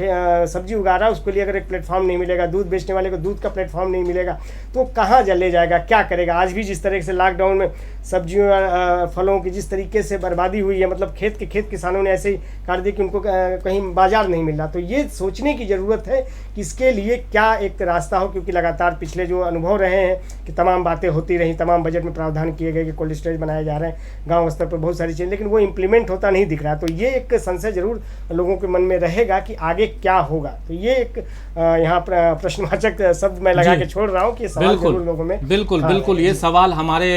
सब्जी उगा रहा है उसके लिए अगर एक प्लेटफॉर्म नहीं मिलेगा, दूध बेचने वाले को दूध का प्लेटफॉर्म नहीं मिलेगा तो कहाँ ले जाएगा, क्या करेगा। आज भी जिस तरह से लॉकडाउन में सब्जियों फलों की जिस तरीके से बर्बादी हुई है, मतलब खेत किसानों ने ऐसे ही कर दिया कि उनको कहीं बाजार नहीं मिल रहा। तो ये सोचने की ज़रूरत है कि इसके लिए क्या एक रास्ता हो, क्योंकि लगातार पिछले जो अनुभव रहे रहे हैं कि तमाम बातें होती रहीं, तमाम बजट में प्रावधान किए गए कि कोल्ड स्टोरेज बनाए जा रहे हैं, गांव स्तर पर बहुत सारी चीज़ें, लेकिन वो इम्प्लीमेंट होता नहीं दिख रहा। तो ये एक संशय जरूर लोगों के मन में रहेगा कि आगे क्या होगा। तो ये एक यहाँ प्रश्नवाचक शब्द मैं लगा के छोड़ रहा हूँ कि सवाल जरूर लोगों में बिल्कुल ये सवाल हमारे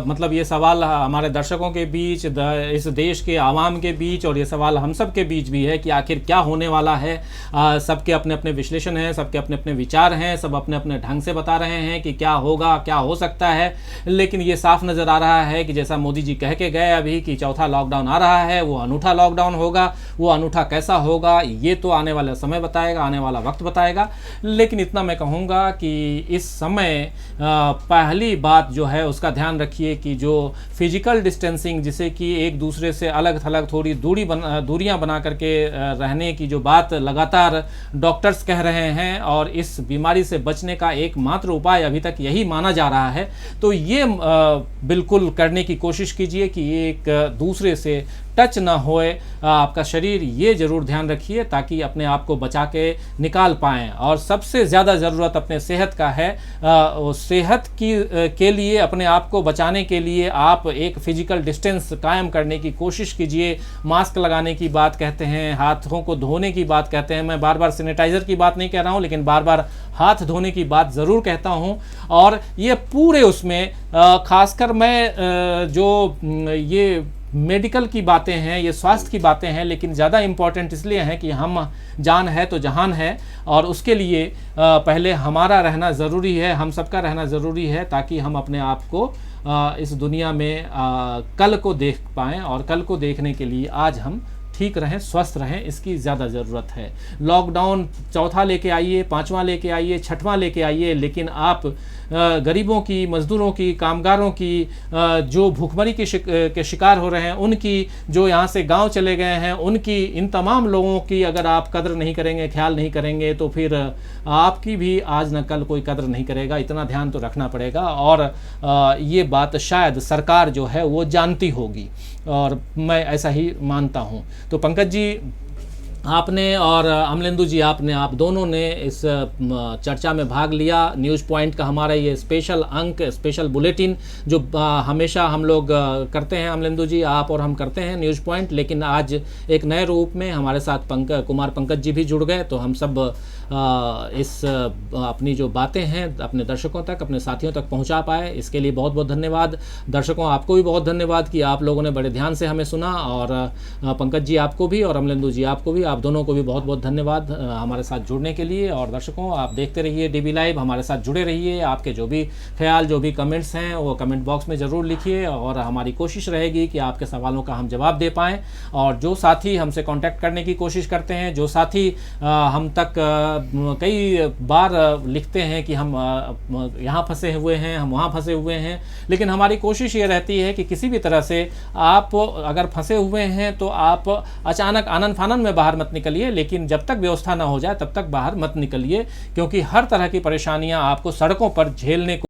मतलब ये सवाल हमारे दर्शकों के बीच, इस देश के आवाम के बीच, और ये सवाल हम सब के बीच भी है कि आखिर क्या होने वाला है। सबके अपने अपने विश्लेषण हैं, सबके अपने अपने विचार हैं, सब अपने अपने ढंग से बता रहे हैं कि क्या होगा, क्या हो सकता है। लेकिन ये साफ नज़र आ रहा है कि जैसा मोदी जी कह के गए अभी कि चौथा लॉकडाउन आ रहा है, वो अनूठा लॉकडाउन होगा। वो अनूठा कैसा होगा ये तो आने वाला समय बताएगा, आने वाला वक्त बताएगा। लेकिन इतना मैं कहूँगा कि इस समय पहली बात जो है उसका ध्यान रखिए कि जो फिजिकल डिस्टेंसिंग, जिसे कि एक दूसरे से अलग थलग थोड़ी दूरियां बना करके रहने की जो बात लगातार डॉक्टर्स कह रहे हैं, और इस बीमारी से बचने का एकमात्र उपाय अभी तक यही माना जा रहा है। तो ये बिल्कुल करने की कोशिश कीजिए कि एक दूसरे से टच ना होए आपका शरीर, ये ज़रूर ध्यान रखिए ताकि अपने आप को बचा के निकाल पाएँ। और सबसे ज़्यादा ज़रूरत अपने सेहत का है। सेहत के लिए, अपने आप को बचाने के लिए आप एक फिजिकल डिस्टेंस कायम करने की कोशिश कीजिए। मास्क लगाने की बात कहते हैं, हाथों को धोने की बात कहते हैं। मैं बार बार सैनिटाइज़र की बात नहीं कह रहा हूँ, लेकिन बार बार हाथ धोने की बात ज़रूर कहता हूँ। और ये पूरे उसमें खासकर मैं जो ये मेडिकल की बातें हैं, ये स्वास्थ्य की बातें हैं, लेकिन ज़्यादा इम्पॉर्टेंट इसलिए हैं कि हम जान है तो जहान है, और उसके लिए पहले हमारा रहना ज़रूरी है, हम सबका रहना ज़रूरी है, ताकि हम अपने आप को इस दुनिया में कल को देख पाएँ। और कल को देखने के लिए आज हम ठीक रहें, स्वस्थ रहें, इसकी ज़्यादा ज़रूरत है। लॉकडाउन चौथा लेके आइए, पांचवा लेके आइए, छठवां लेके आइए, लेकिन आप गरीबों की, मज़दूरों की, कामगारों की, जो भूखमरी के शिकार हो रहे हैं उनकी, जो यहाँ से गांव चले गए हैं उनकी, इन तमाम लोगों की अगर आप कदर नहीं करेंगे, ख्याल नहीं करेंगे, तो फिर आपकी भी आज न कल कोई कदर नहीं करेगा। इतना ध्यान तो रखना पड़ेगा। और ये बात शायद सरकार जो है वो जानती होगी, और मैं ऐसा ही मानता हूँ। तो पंकज जी आपने और अमलेंदु जी आपने, आप दोनों ने इस चर्चा में भाग लिया। न्यूज़ पॉइंट का हमारा ये स्पेशल अंक, स्पेशल बुलेटिन जो हमेशा हम लोग करते हैं, अमलेंदु जी आप और हम करते हैं न्यूज़ पॉइंट, लेकिन आज एक नए रूप में हमारे साथ कुमार पंकज जी भी जुड़ गए। तो हम सब इस अपनी जो बातें हैं अपने दर्शकों तक, अपने साथियों तक पहुंचा पाए, इसके लिए बहुत बहुत धन्यवाद। दर्शकों आपको भी बहुत धन्यवाद कि आप लोगों ने बड़े ध्यान से हमें सुना, और पंकज जी आपको भी और अमलेंदु जी आपको भी, आप दोनों को भी बहुत बहुत धन्यवाद हमारे साथ जुड़ने के लिए। और दर्शकों आप देखते रहिए डीबी लाइव, हमारे साथ जुड़े रहिए। आपके जो भी ख्याल, जो भी कमेंट्स हैं वो कमेंट बॉक्स में ज़रूर लिखिए, और हमारी कोशिश रहेगी कि आपके सवालों का हम जवाब दे पाएँ। और जो साथी हमसे कॉन्टैक्ट करने की कोशिश करते हैं, जो साथी हम तक कई बार लिखते हैं कि हम यहाँ फंसे हुए हैं, हम वहाँ फंसे हुए हैं, लेकिन हमारी कोशिश ये रहती है कि किसी भी तरह से आप अगर फंसे हुए हैं तो आप अचानक आनन फानन में बाहर मत निकलिए, लेकिन जब तक व्यवस्था ना हो जाए तब तक बाहर मत निकलिए, क्योंकि हर तरह की परेशानियाँ आपको सड़कों पर झेलने को